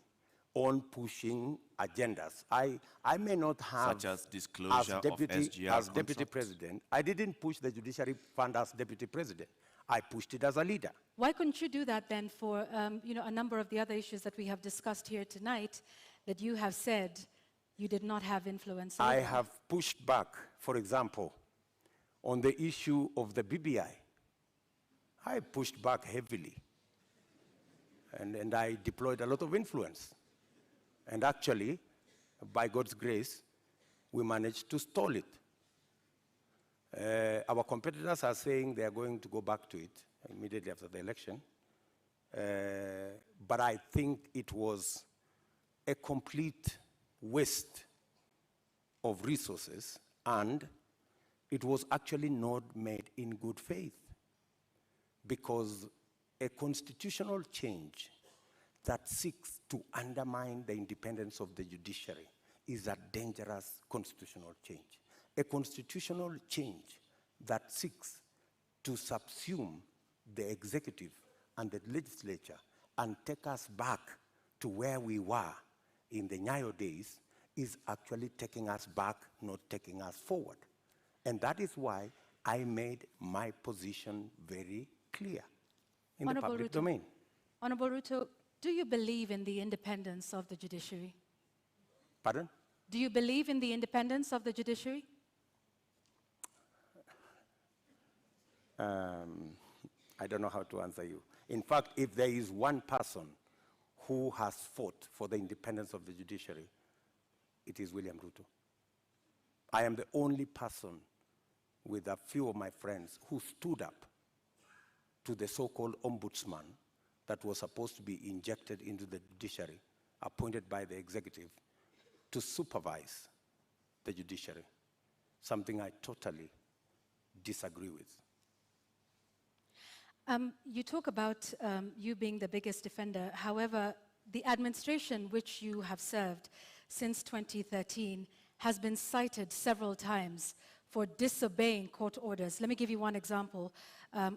on pushing agendas. I may not have... Such as disclosure of SGR as Deputy President. I didn't push the Judiciary Fund as Deputy President. I pushed it as a leader. Why couldn't you do that then for a number of the other issues that we have discussed here tonight that you have said you did not have influence over? I have pushed back, for example, on the issue of the BBI. I pushed back heavily. And I deployed a lot of influence. And actually, by God's grace, we managed to stall it. Our competitors are saying they are going to go back to it immediately after the election. But I think it was a complete waste of resources, and it was actually not made in good faith, because a constitutional change that seeks to undermine the independence of the judiciary is a dangerous constitutional change. A constitutional change that seeks to subsume the executive and the legislature and take us back to where we were in the Nyayo days is actually taking us back, not taking us forward. And that is why I made my position very clear in the public domain. Honorable Ruto, do you believe in the independence of the judiciary? Pardon? Do you believe in the independence of the judiciary? I don't know how to answer you. In fact, if there is one person who has fought for the independence of the judiciary, it is William Ruto. I am the only person with a few of my friends who stood up to the so-called ombudsman that was supposed to be injected into the judiciary, appointed by the executive to supervise the judiciary, something I totally disagree with. You talk about you being the biggest defender. However, the administration which you have served since 2013 has been cited several times for disobeying court orders. Let me give you one example,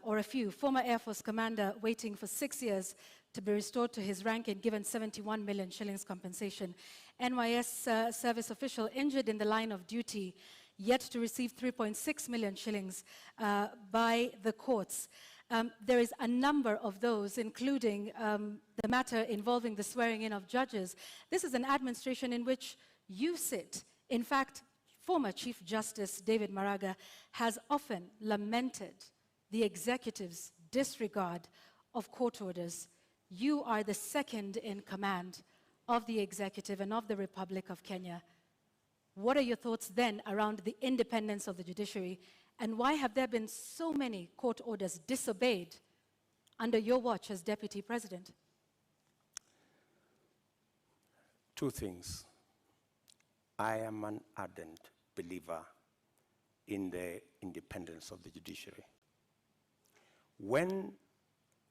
or a few. Former Air Force commander waiting for 6 years to be restored to his rank and given 71 million shillings compensation. NYS service official injured in the line of duty, yet to receive 3.6 million shillings by the courts. There is a number of those, including the matter involving the swearing in of judges. This is an administration in which you sit. In fact, former Chief Justice David Maraga has often lamented the executive's disregard of court orders. You are the second in command of the executive and of the Republic of Kenya. What are your thoughts then around the independence of the judiciary, and why have there been so many court orders disobeyed under your watch as Deputy President? Two things. I am an ardent believer in the independence of the judiciary. When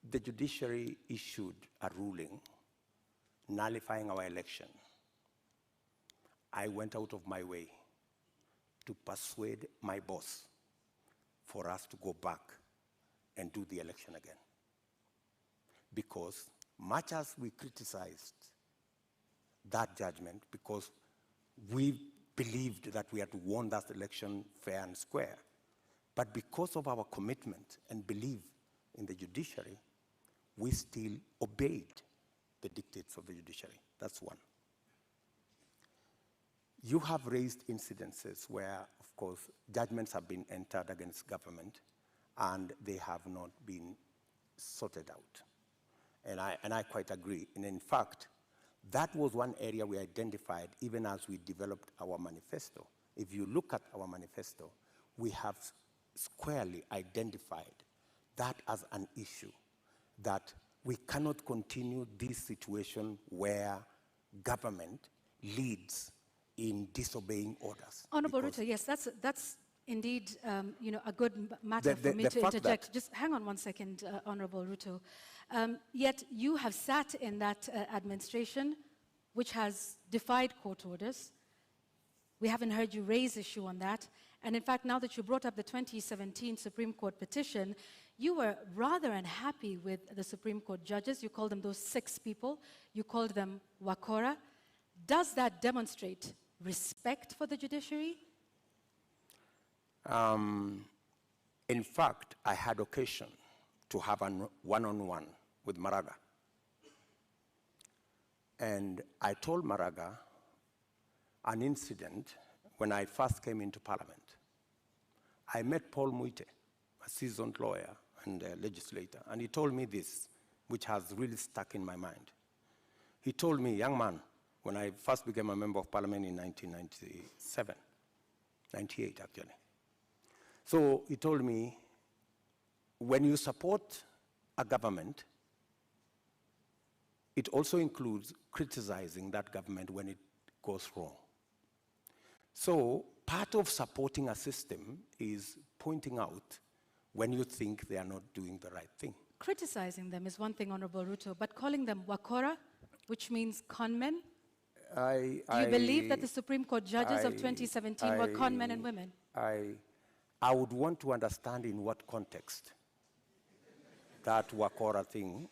the judiciary issued a ruling nullifying our election, I went out of my way to persuade my boss for us to go back and do the election again. Because much as we criticized that judgment, because we believed that we had won that election fair and square, but because of our commitment and belief in the judiciary, we still obeyed the dictates of the judiciary. That's one. You have raised incidences where, of course, judgments have been entered against government and they have not been sorted out. And I quite agree. And in fact, that was one area we identified even as we developed our manifesto. If you look at our manifesto, we have squarely identified that as an issue, that we cannot continue this situation where government leads in disobeying orders. Honorable Ruto, yes, that's indeed a good matter for me to interject. Just hang on one second, Honorable Ruto. Yet you have sat in that administration which has defied court orders. We haven't heard you raise issue on that. And in fact, now that you brought up the 2017 Supreme Court petition, you were rather unhappy with the Supreme Court judges. You called them those 6 people. You called them wakora. Does that demonstrate respect for the judiciary? In fact, I had occasion to have a one-on-one with Maraga. And I told Maraga an incident when I first came into Parliament. I met Paul Muite, a seasoned lawyer and a legislator, and he told me this, which has really stuck in my mind. He told me, young man, when I first became a member of Parliament in 1997, 98 actually. So he told me, when you support a government, it also includes criticizing that government when it goes wrong. So part of supporting a system is pointing out when you think they are not doing the right thing. Criticizing them is one thing, Honorable Ruto, but calling them wakora, which means conmen? Do you believe that the Supreme Court judges of 2017 were conmen and women? I would want to understand in what context that wakora thing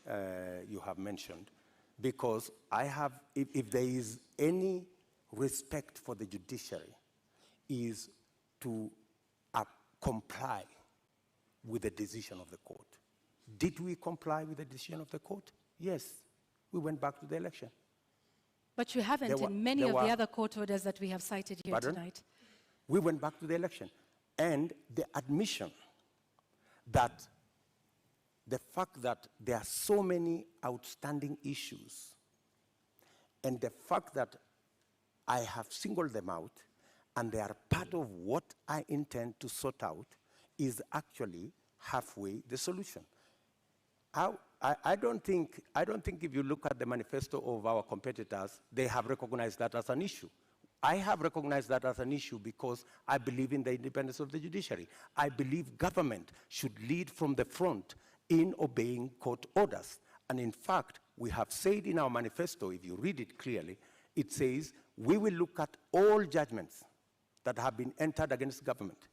you have mentioned, because I have, if there is any respect for the judiciary, is to comply with the decision of the court. Did we comply with the decision of the court? Yes. We went back to the election. But you haven't in many of the other court orders that we have cited here tonight. We went back to the election. And the admission that the fact that there are so many outstanding issues, and the fact that I have singled them out, and they are part of what I intend to sort out, is actually halfway the solution. I don't think if you look at the manifesto of our competitors, they have recognized that as an issue. I have recognized that as an issue because I believe in the independence of the judiciary. I believe government should lead from the front in obeying court orders. And in fact, we have said in our manifesto, if you read it clearly, it says we will look at all judgments that have been entered against government.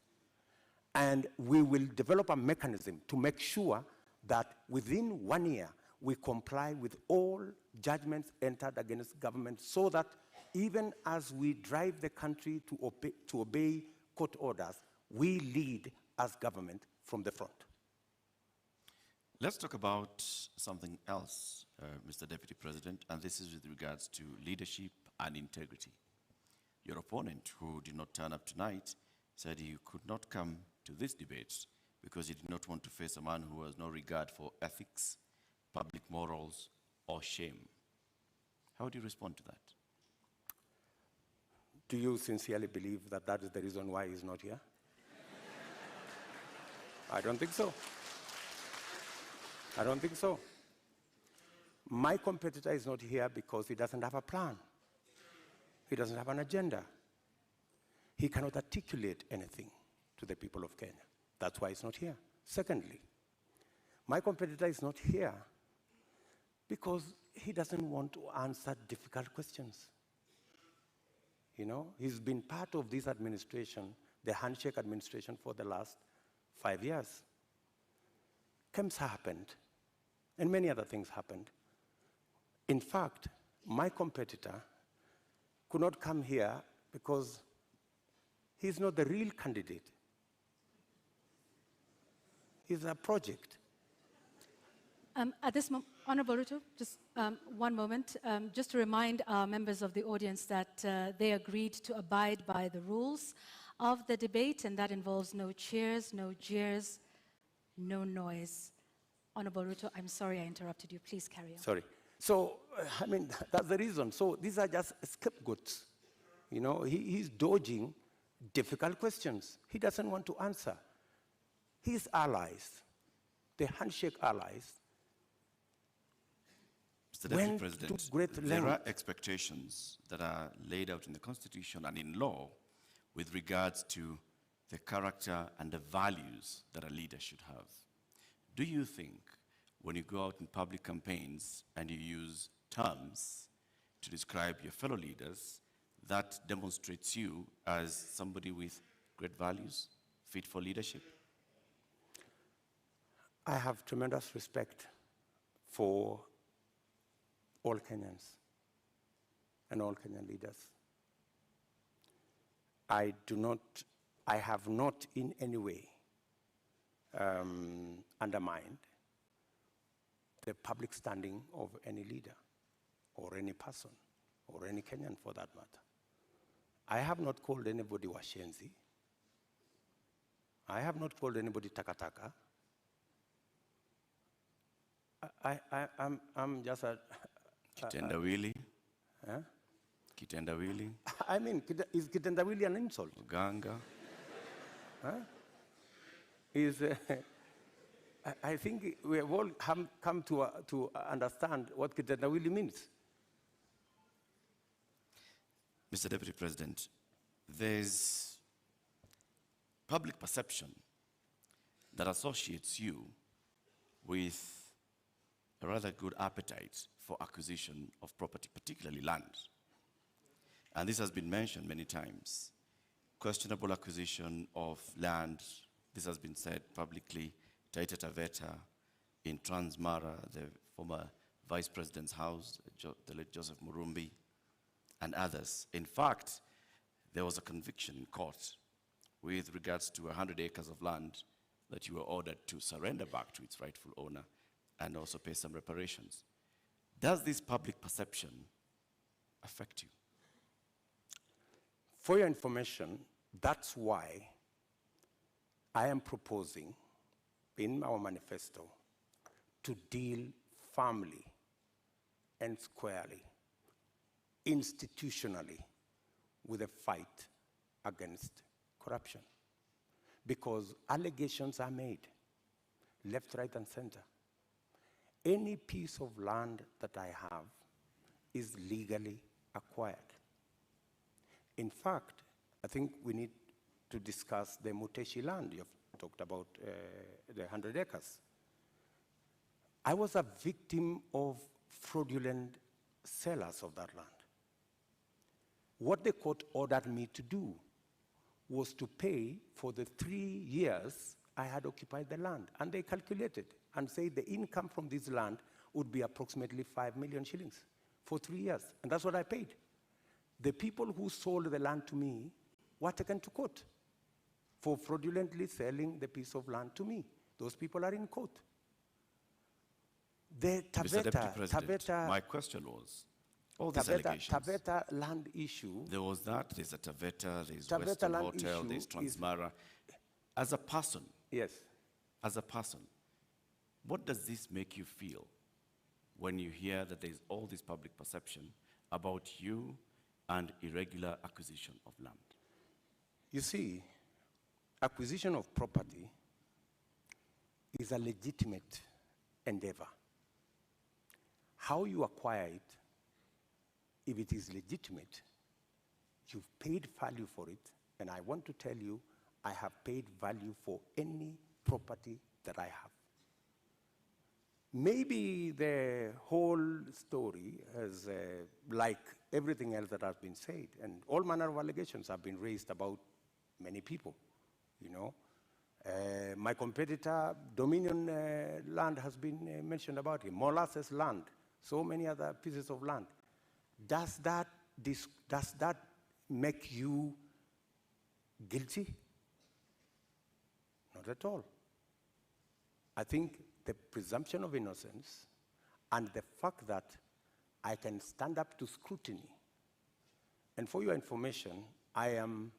And we will develop a mechanism to make sure that within 1 year, we comply with all judgments entered against government, so that even as we drive the country to obey court orders, we lead as government from the front. Let's talk about something else, Mr. Deputy President, and this is with regards to leadership and integrity. Your opponent, who did not turn up tonight, said he could not come to this debate because he did not want to face a man who has no regard for ethics, public morals, or shame. How do you respond to that? Do you sincerely believe that that is the reason why he's not here? I don't think so. I don't think so. My competitor is not here because he doesn't have a plan. He doesn't have an agenda. He cannot articulate anything to the people of Kenya. That's why he's not here. Secondly, my competitor is not here because he doesn't want to answer difficult questions. You know, he's been part of this administration, the handshake administration, for the last 5 years. KEMS happened, and many other things happened. In fact, my competitor could not come here because he's not the real candidate. He's a project. At this moment, Honorable Ruto, just one moment, just to remind our members of the audience that they agreed to abide by the rules of the debate, and that involves no cheers, no jeers, no noise. Honorable Ruto, I'm sorry I interrupted you. Please carry on. Sorry. So, I mean, that's the reason. So these are just scapegoats. You know, he's dodging difficult questions. He doesn't want to answer. His allies, the handshake allies, Mr. Deputy President, there are expectations that are laid out in the Constitution and in law with regards to the character and the values that a leader should have. Do you think when you go out in public campaigns and you use terms to describe your fellow leaders, that demonstrates you as somebody with great values, fit for leadership? I have tremendous respect for all Kenyans and all Kenyan leaders. I have not in any way undermined the public standing of any leader or any person or any Kenyan for that matter. I have not called anybody washenzi. I have not called anybody takataka. I'm just a... Kitendawili? Huh? Kitendawili? I mean, is kitendawili an insult? Ganga? Huh? I think we have all come to understand what kitendawili means. Mr. Deputy President, there's public perception that associates you with a rather good appetite for acquisition of property, particularly land. And this has been mentioned many times. Questionable acquisition of land, this has been said publicly, Taita Taveta, in Transmara, the former Vice President's house, the late Joseph Murumbi, and others. In fact, there was a conviction in court with regards to 100 acres of land that you were ordered to surrender back to its rightful owner and also pay some reparations. Does this public perception affect you? For your information, that's why I am proposing in our manifesto to deal firmly and squarely, institutionally, with a fight against corruption. Because allegations are made, left, right, and center. Any piece of land that I have is legally acquired. In fact, I think we need to discuss the Muteshi land. You've talked about the 100 acres. I was a victim of fraudulent sellers of that land. What the court ordered me to do was to pay for the 3 years I had occupied the land. And they calculated and said the income from this land would be approximately 5 million shillings for 3 years. And that's what I paid. The people who sold the land to me were taken to court for fraudulently selling the piece of land to me. Those people are in court. The Mr. Deputy President, my question was, all these allegations. Taveta land issue. There was that, there's a Taveta, there's Taveta Western land Hotel, issue there's Transmara. As a person, yes. As a person, what does this make you feel when you hear that there's all this public perception about you and irregular acquisition of land? You see, acquisition of property is a legitimate endeavor. How you acquire it, if it is legitimate, you've paid value for it, and I want to tell you, I have paid value for any property that I have. Maybe the whole story is like everything else that has been said, and all manner of allegations have been raised about many people, you know. My competitor, Dominion land has been mentioned about him, Molasses land, so many other pieces of land. Does that make you guilty? Not at all. I think the presumption of innocence and the fact that I can stand up to scrutiny. And for your information, I am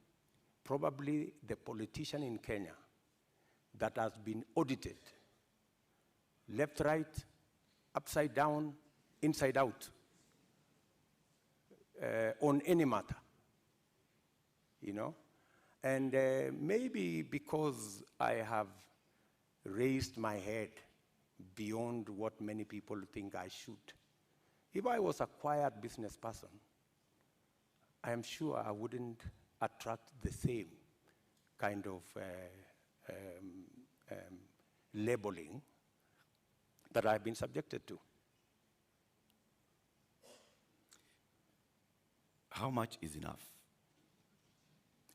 probably the politician in Kenya that has been audited, left, right, upside down, inside out, on any matter, you know? And maybe because I have raised my head beyond what many people think I should. If I was a quiet business person, I am sure I wouldn't attract the same kind of labeling that I've been subjected to. How much is enough?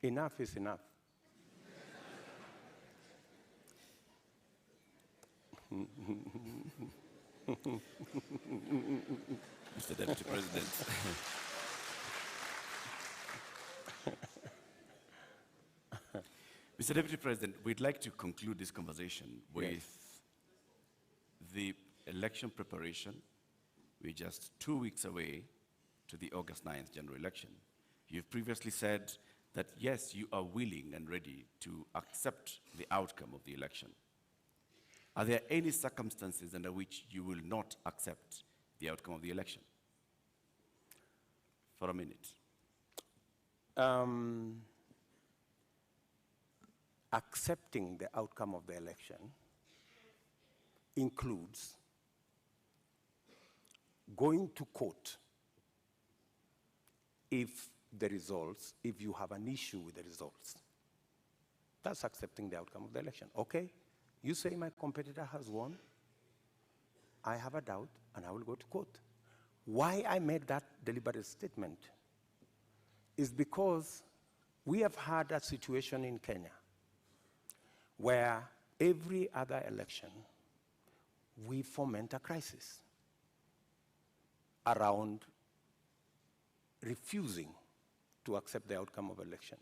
Enough is enough. Mr. Deputy President. Mr. Deputy President, we'd like to conclude this conversation with the election preparation. We're just 2 weeks away to the August 9th general election. You've previously said that, yes, you are willing and ready to accept the outcome of the election. Are there any circumstances under which you will not accept the outcome of the election? For a minute. Accepting the outcome of the election includes going to court if you have an issue with the results. That's accepting the outcome of the election. Okay, you say my competitor has won, I have a doubt, and I will go to court. Why I made that deliberate statement is because we have had a situation in Kenya where every other election we foment a crisis around refusing to accept the outcome of election.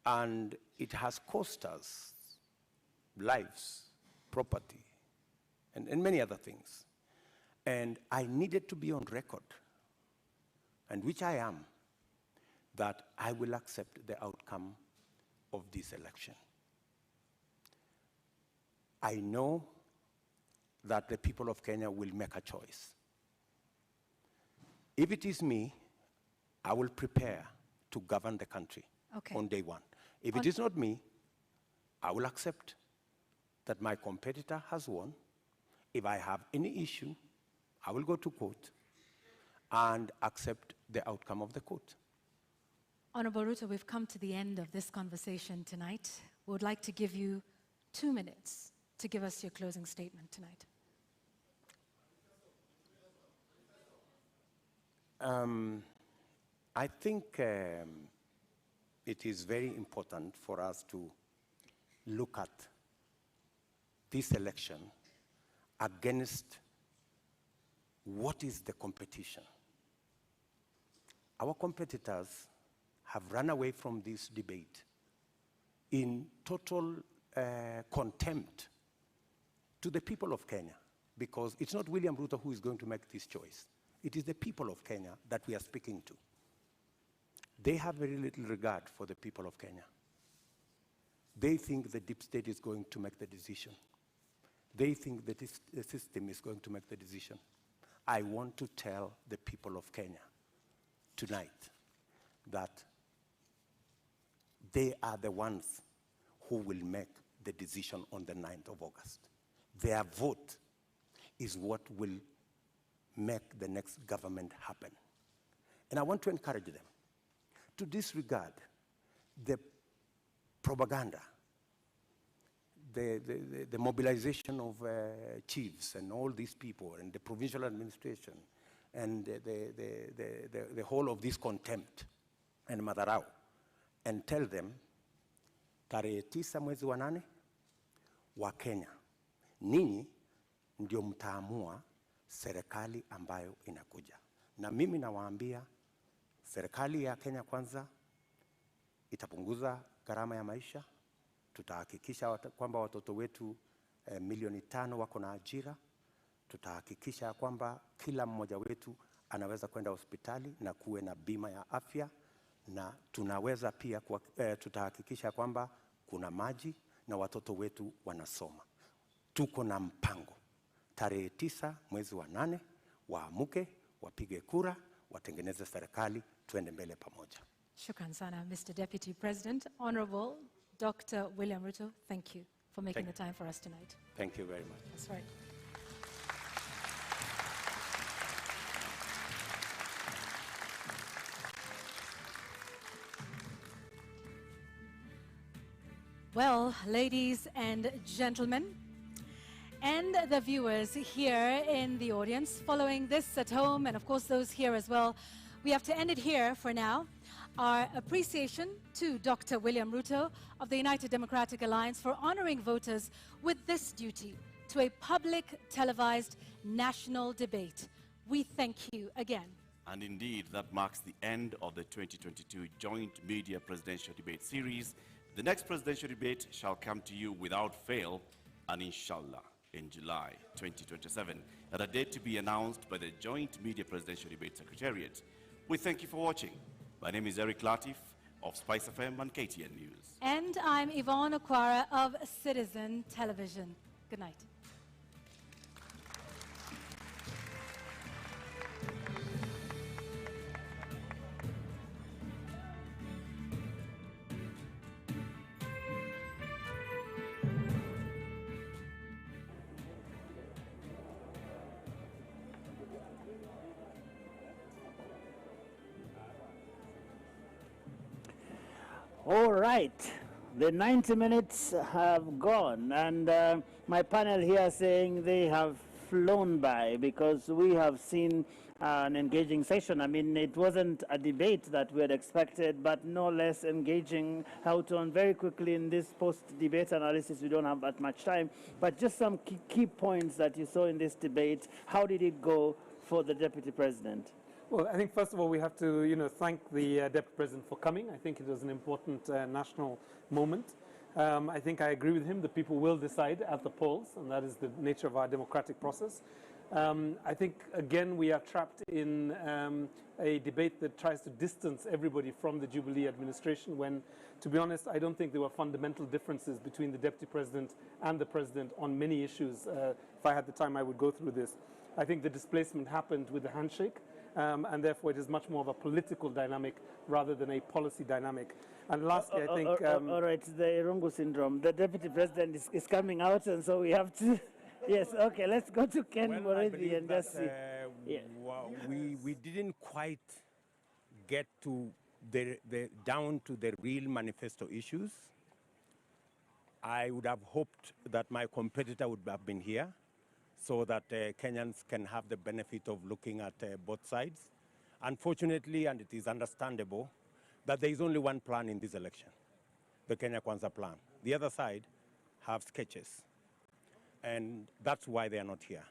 And it has cost us lives, property, and many other things. And I needed to be on record, and which I am, that I will accept the outcome of this election. I know that the people of Kenya will make a choice. If it is me, I will prepare to govern the country on day one. If it is not me, I will accept that my competitor has won. If I have any issue, I will go to court and accept the outcome of the court. Honorable Ruto, we've come to the end of this conversation tonight. We would like to give you 2 minutes to give us your closing statement tonight. I think it is very important for us to look at this election against what is the competition. Our competitors have run away from this debate in total contempt to the people of Kenya, because it's not William Ruto who is going to make this choice. It is the people of Kenya that we are speaking to. They have very little regard for the people of Kenya. They think the deep state is going to make the decision. They think that the system is going to make the decision. I want to tell the people of Kenya tonight that they are the ones who will make the decision on the 9th of August. Their vote is what will make the next government happen. And I want to encourage them to disregard the propaganda, the mobilization of chiefs and all these people and the provincial administration and the whole of this contempt and madharau, and tell them, tarehe 9 mwezi wa 8 wa Kenya, ninyi ndio mtaamua serikali ambayo inakuja. Na mimi nawaambia, serikali ya Kenya Kwanza itapunguza gharama ya maisha. Tutahakikisha kwamba watoto wetu milioni 5 wako na ajira. Tutahakikisha kwamba kila mmoja wetu anaweza kwenda hospitali na kuwe na bima ya afya, na tunaweza pia tutahakikisha kwamba kuna maji na watoto wetu wanasoma. Tuko na mpango. Tarehe 9 mwezi wa 8 waamuke, wapige kura, watengeneze serikali, tuende mbele pamoja. Shukran sana, Mr. Deputy President. Honorable Dr. William Ruto, thank you for making the time for us tonight. Thank you very much. That's right. Well, ladies and gentlemen, and the viewers here in the audience, following this at home, and of course those here as well, we have to end it here for now. Our appreciation to Dr. William Ruto of the United Democratic Alliance for honoring voters with this duty to a public televised national debate. We thank you again. And indeed, that marks the end of the 2022 Joint Media Presidential Debate Series. The next presidential debate shall come to you without fail, and inshallah, in July 2027, at a date to be announced by the Joint Media Presidential Debate Secretariat. We thank you for watching. My name is Eric Latif of Spice FM and KTN News. And I'm Yvonne Okwara of Citizen Television. Good night. All right, the 90 minutes have gone, and my panel here saying they have flown by because we have seen an engaging session. I mean, it wasn't a debate that we had expected, but no less engaging. How to on very quickly in this post-debate analysis, we don't have that much time, but just some key points that you saw in this debate. How did it go for the Deputy President? Well, I think first of all we have to, thank the Deputy President for coming. I think it was an important national moment. I think I agree with him. The people will decide at the polls, and that is the nature of our democratic process. I think, again, we are trapped in a debate that tries to distance everybody from the Jubilee administration when, to be honest, I don't think there were fundamental differences between the Deputy President and the President on many issues. If I had the time, I would go through this. I think the displacement happened with the handshake, and therefore it is much more of a political dynamic rather than a policy dynamic. And lastly, I think... all right, the Irungu syndrome. The Deputy President is coming out, and so we have to... Yes, okay, let's go to Ken Morethi and just see. We didn't quite get to down to the real manifesto issues. I would have hoped that my competitor would have been here so that Kenyans can have the benefit of looking at both sides. Unfortunately, and it is understandable, that there is only one plan in this election, the Kenya Kwanza plan. The other side have sketches, and that's why they are not here.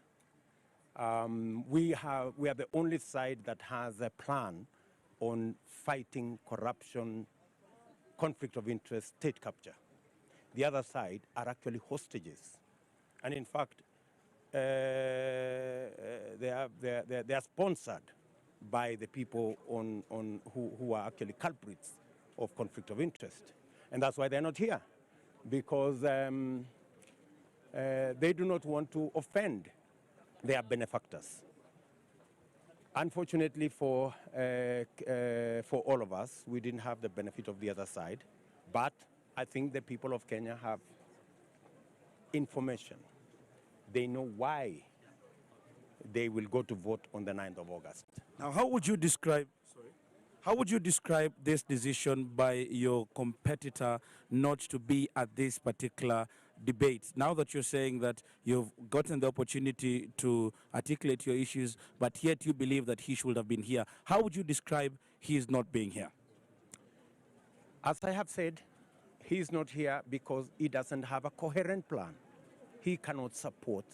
We are the only side that has a plan on fighting corruption, conflict of interest, state capture. The other side are actually hostages. And in fact, they are sponsored by the people who are actually culprits of conflict of interest. And that's why they're not here, because they do not want to offend their benefactors. Unfortunately for all of us, we didn't have the benefit of the other side, but I think the people of Kenya have information. They know why they will go to vote on the 9th of August. Now, how would you describe this decision by your competitor not to be at this particular debate? Now that you're saying that you've gotten the opportunity to articulate your issues, but yet you believe that he should have been here, how would you describe his not being here? As I have said, he is not here because he doesn't have a coherent plan. He cannot support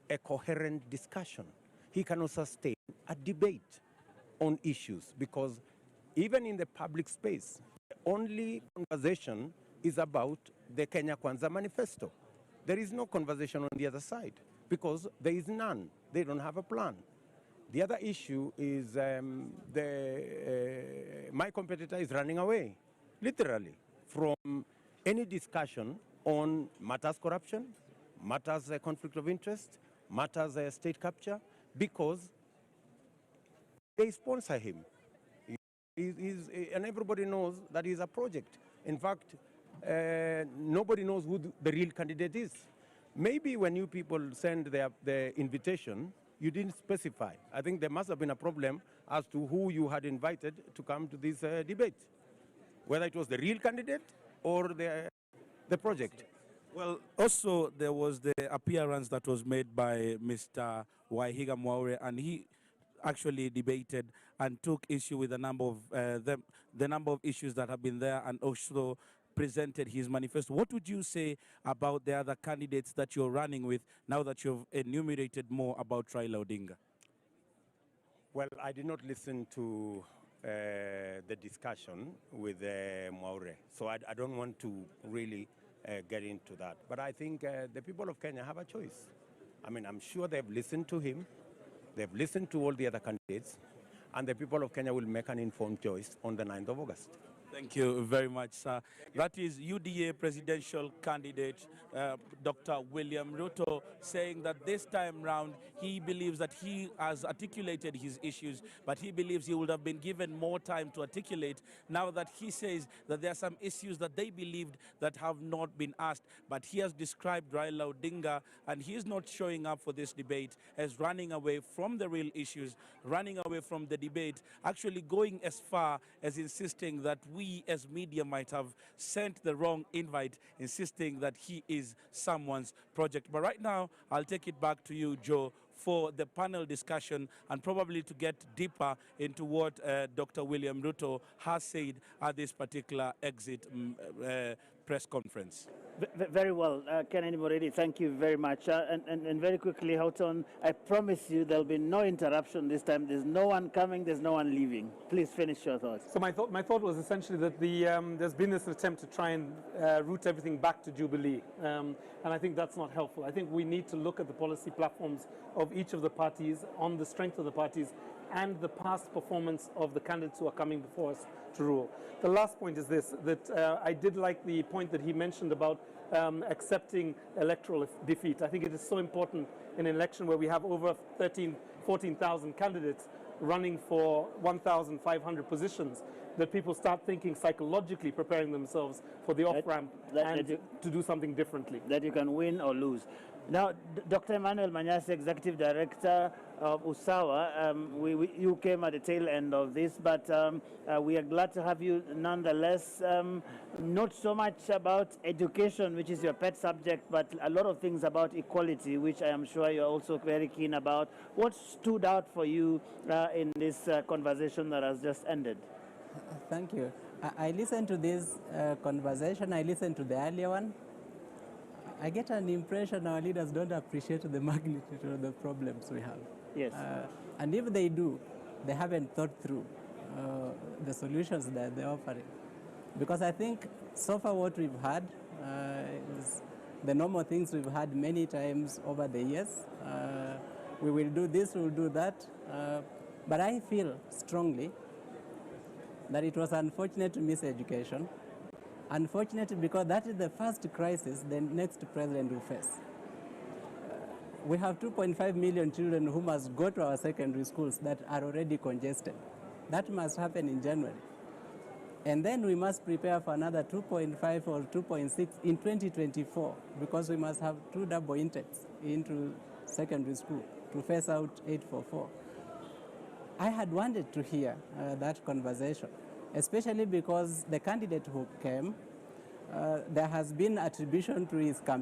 a coherent discussion. He cannot sustain a debate on issues because even in the public space, the only conversation is about the Kenya Kwanza manifesto. There is no conversation on the other side because there is none. They don't have a plan. The other issue is my competitor is running away, literally, from any discussion on matters corruption, matters conflict of interest, matters state capture, because they sponsor him. And everybody knows that he's a project. In fact, nobody knows who the real candidate is. Maybe when you people send the invitation, you didn't specify. I think there must have been a problem as to who you had invited to come to this debate, whether it was the real candidate or the project. Well, also there was the appearance that was made by Mr. Waihiga Mwaure, and he actually debated and took issue with a number of the number of issues that have been there, and also presented his manifesto. What would you say about the other candidates that you're running with now that you've enumerated more about Raila Odinga? Well, I did not listen to the discussion with Mwaure, so I don't want to really get into that. But I think the people of Kenya have a choice. I mean, I'm sure they've listened to him, they've listened to all the other candidates, and the people of Kenya will make an informed choice on the 9th of August. Thank you very much, sir. That is UDA presidential candidate Dr. William Ruto saying that this time round he believes that he has articulated his issues, but he believes he would have been given more time to articulate now that he says that there are some issues that they believed that have not been asked. But he has described Raila Odinga, and he is not showing up for this debate, as running away from the real issues, running away from the debate, actually going as far as insisting that we as media might have sent the wrong invite, insisting that he is someone's project. But right now, I'll take it back to you, Joe, for the panel discussion and probably to get deeper into what Dr. William Ruto has said at this particular exit press conference. Very well. Kenyan Moredi, thank you very much. And very quickly, Houghton, I promise you there'll be no interruption this time. There's no one coming, there's no one leaving. Please finish your thoughts. So my thought was essentially that there's been this attempt to try and route everything back to Jubilee. And I think that's not helpful. I think we need to look at the policy platforms of each of the parties on the strength of the parties and the past performance of the candidates who are coming before us to rule. The last point is this, that I did like the point that he mentioned about accepting electoral defeat. I think it is so important in an election where we have over 14,000 candidates running for 1,500 positions, that people start thinking psychologically, preparing themselves for the off-ramp and to do something differently. That you can win or lose. Now, Dr. Emmanuel Manyasi, Executive Director of USAWA, you came at the tail end of this, but we are glad to have you nonetheless. Not so much about education, which is your pet subject, but a lot of things about equality, which I am sure you're also very keen about. What stood out for you in this conversation that has just ended? Thank you. I listened to this conversation. I listened to the earlier one. I get an impression our leaders don't appreciate the magnitude of the problems we have. Yes. And if they do, they haven't thought through the solutions that they're offering. Because I think so far what we've had is the normal things we've had many times over the years. We will do this, we will do that. But I feel strongly that it was unfortunate to miss education. Unfortunately, because that is the first crisis the next president will face. We have 2.5 million children who must go to our secondary schools that are already congested. That must happen in January. And then we must prepare for another 2.5 or 2.6 in 2024, because we must have 2 double intakes into secondary school to phase out 844. I had wanted to hear that conversation, especially because the candidate who came, there has been attribution to his campaign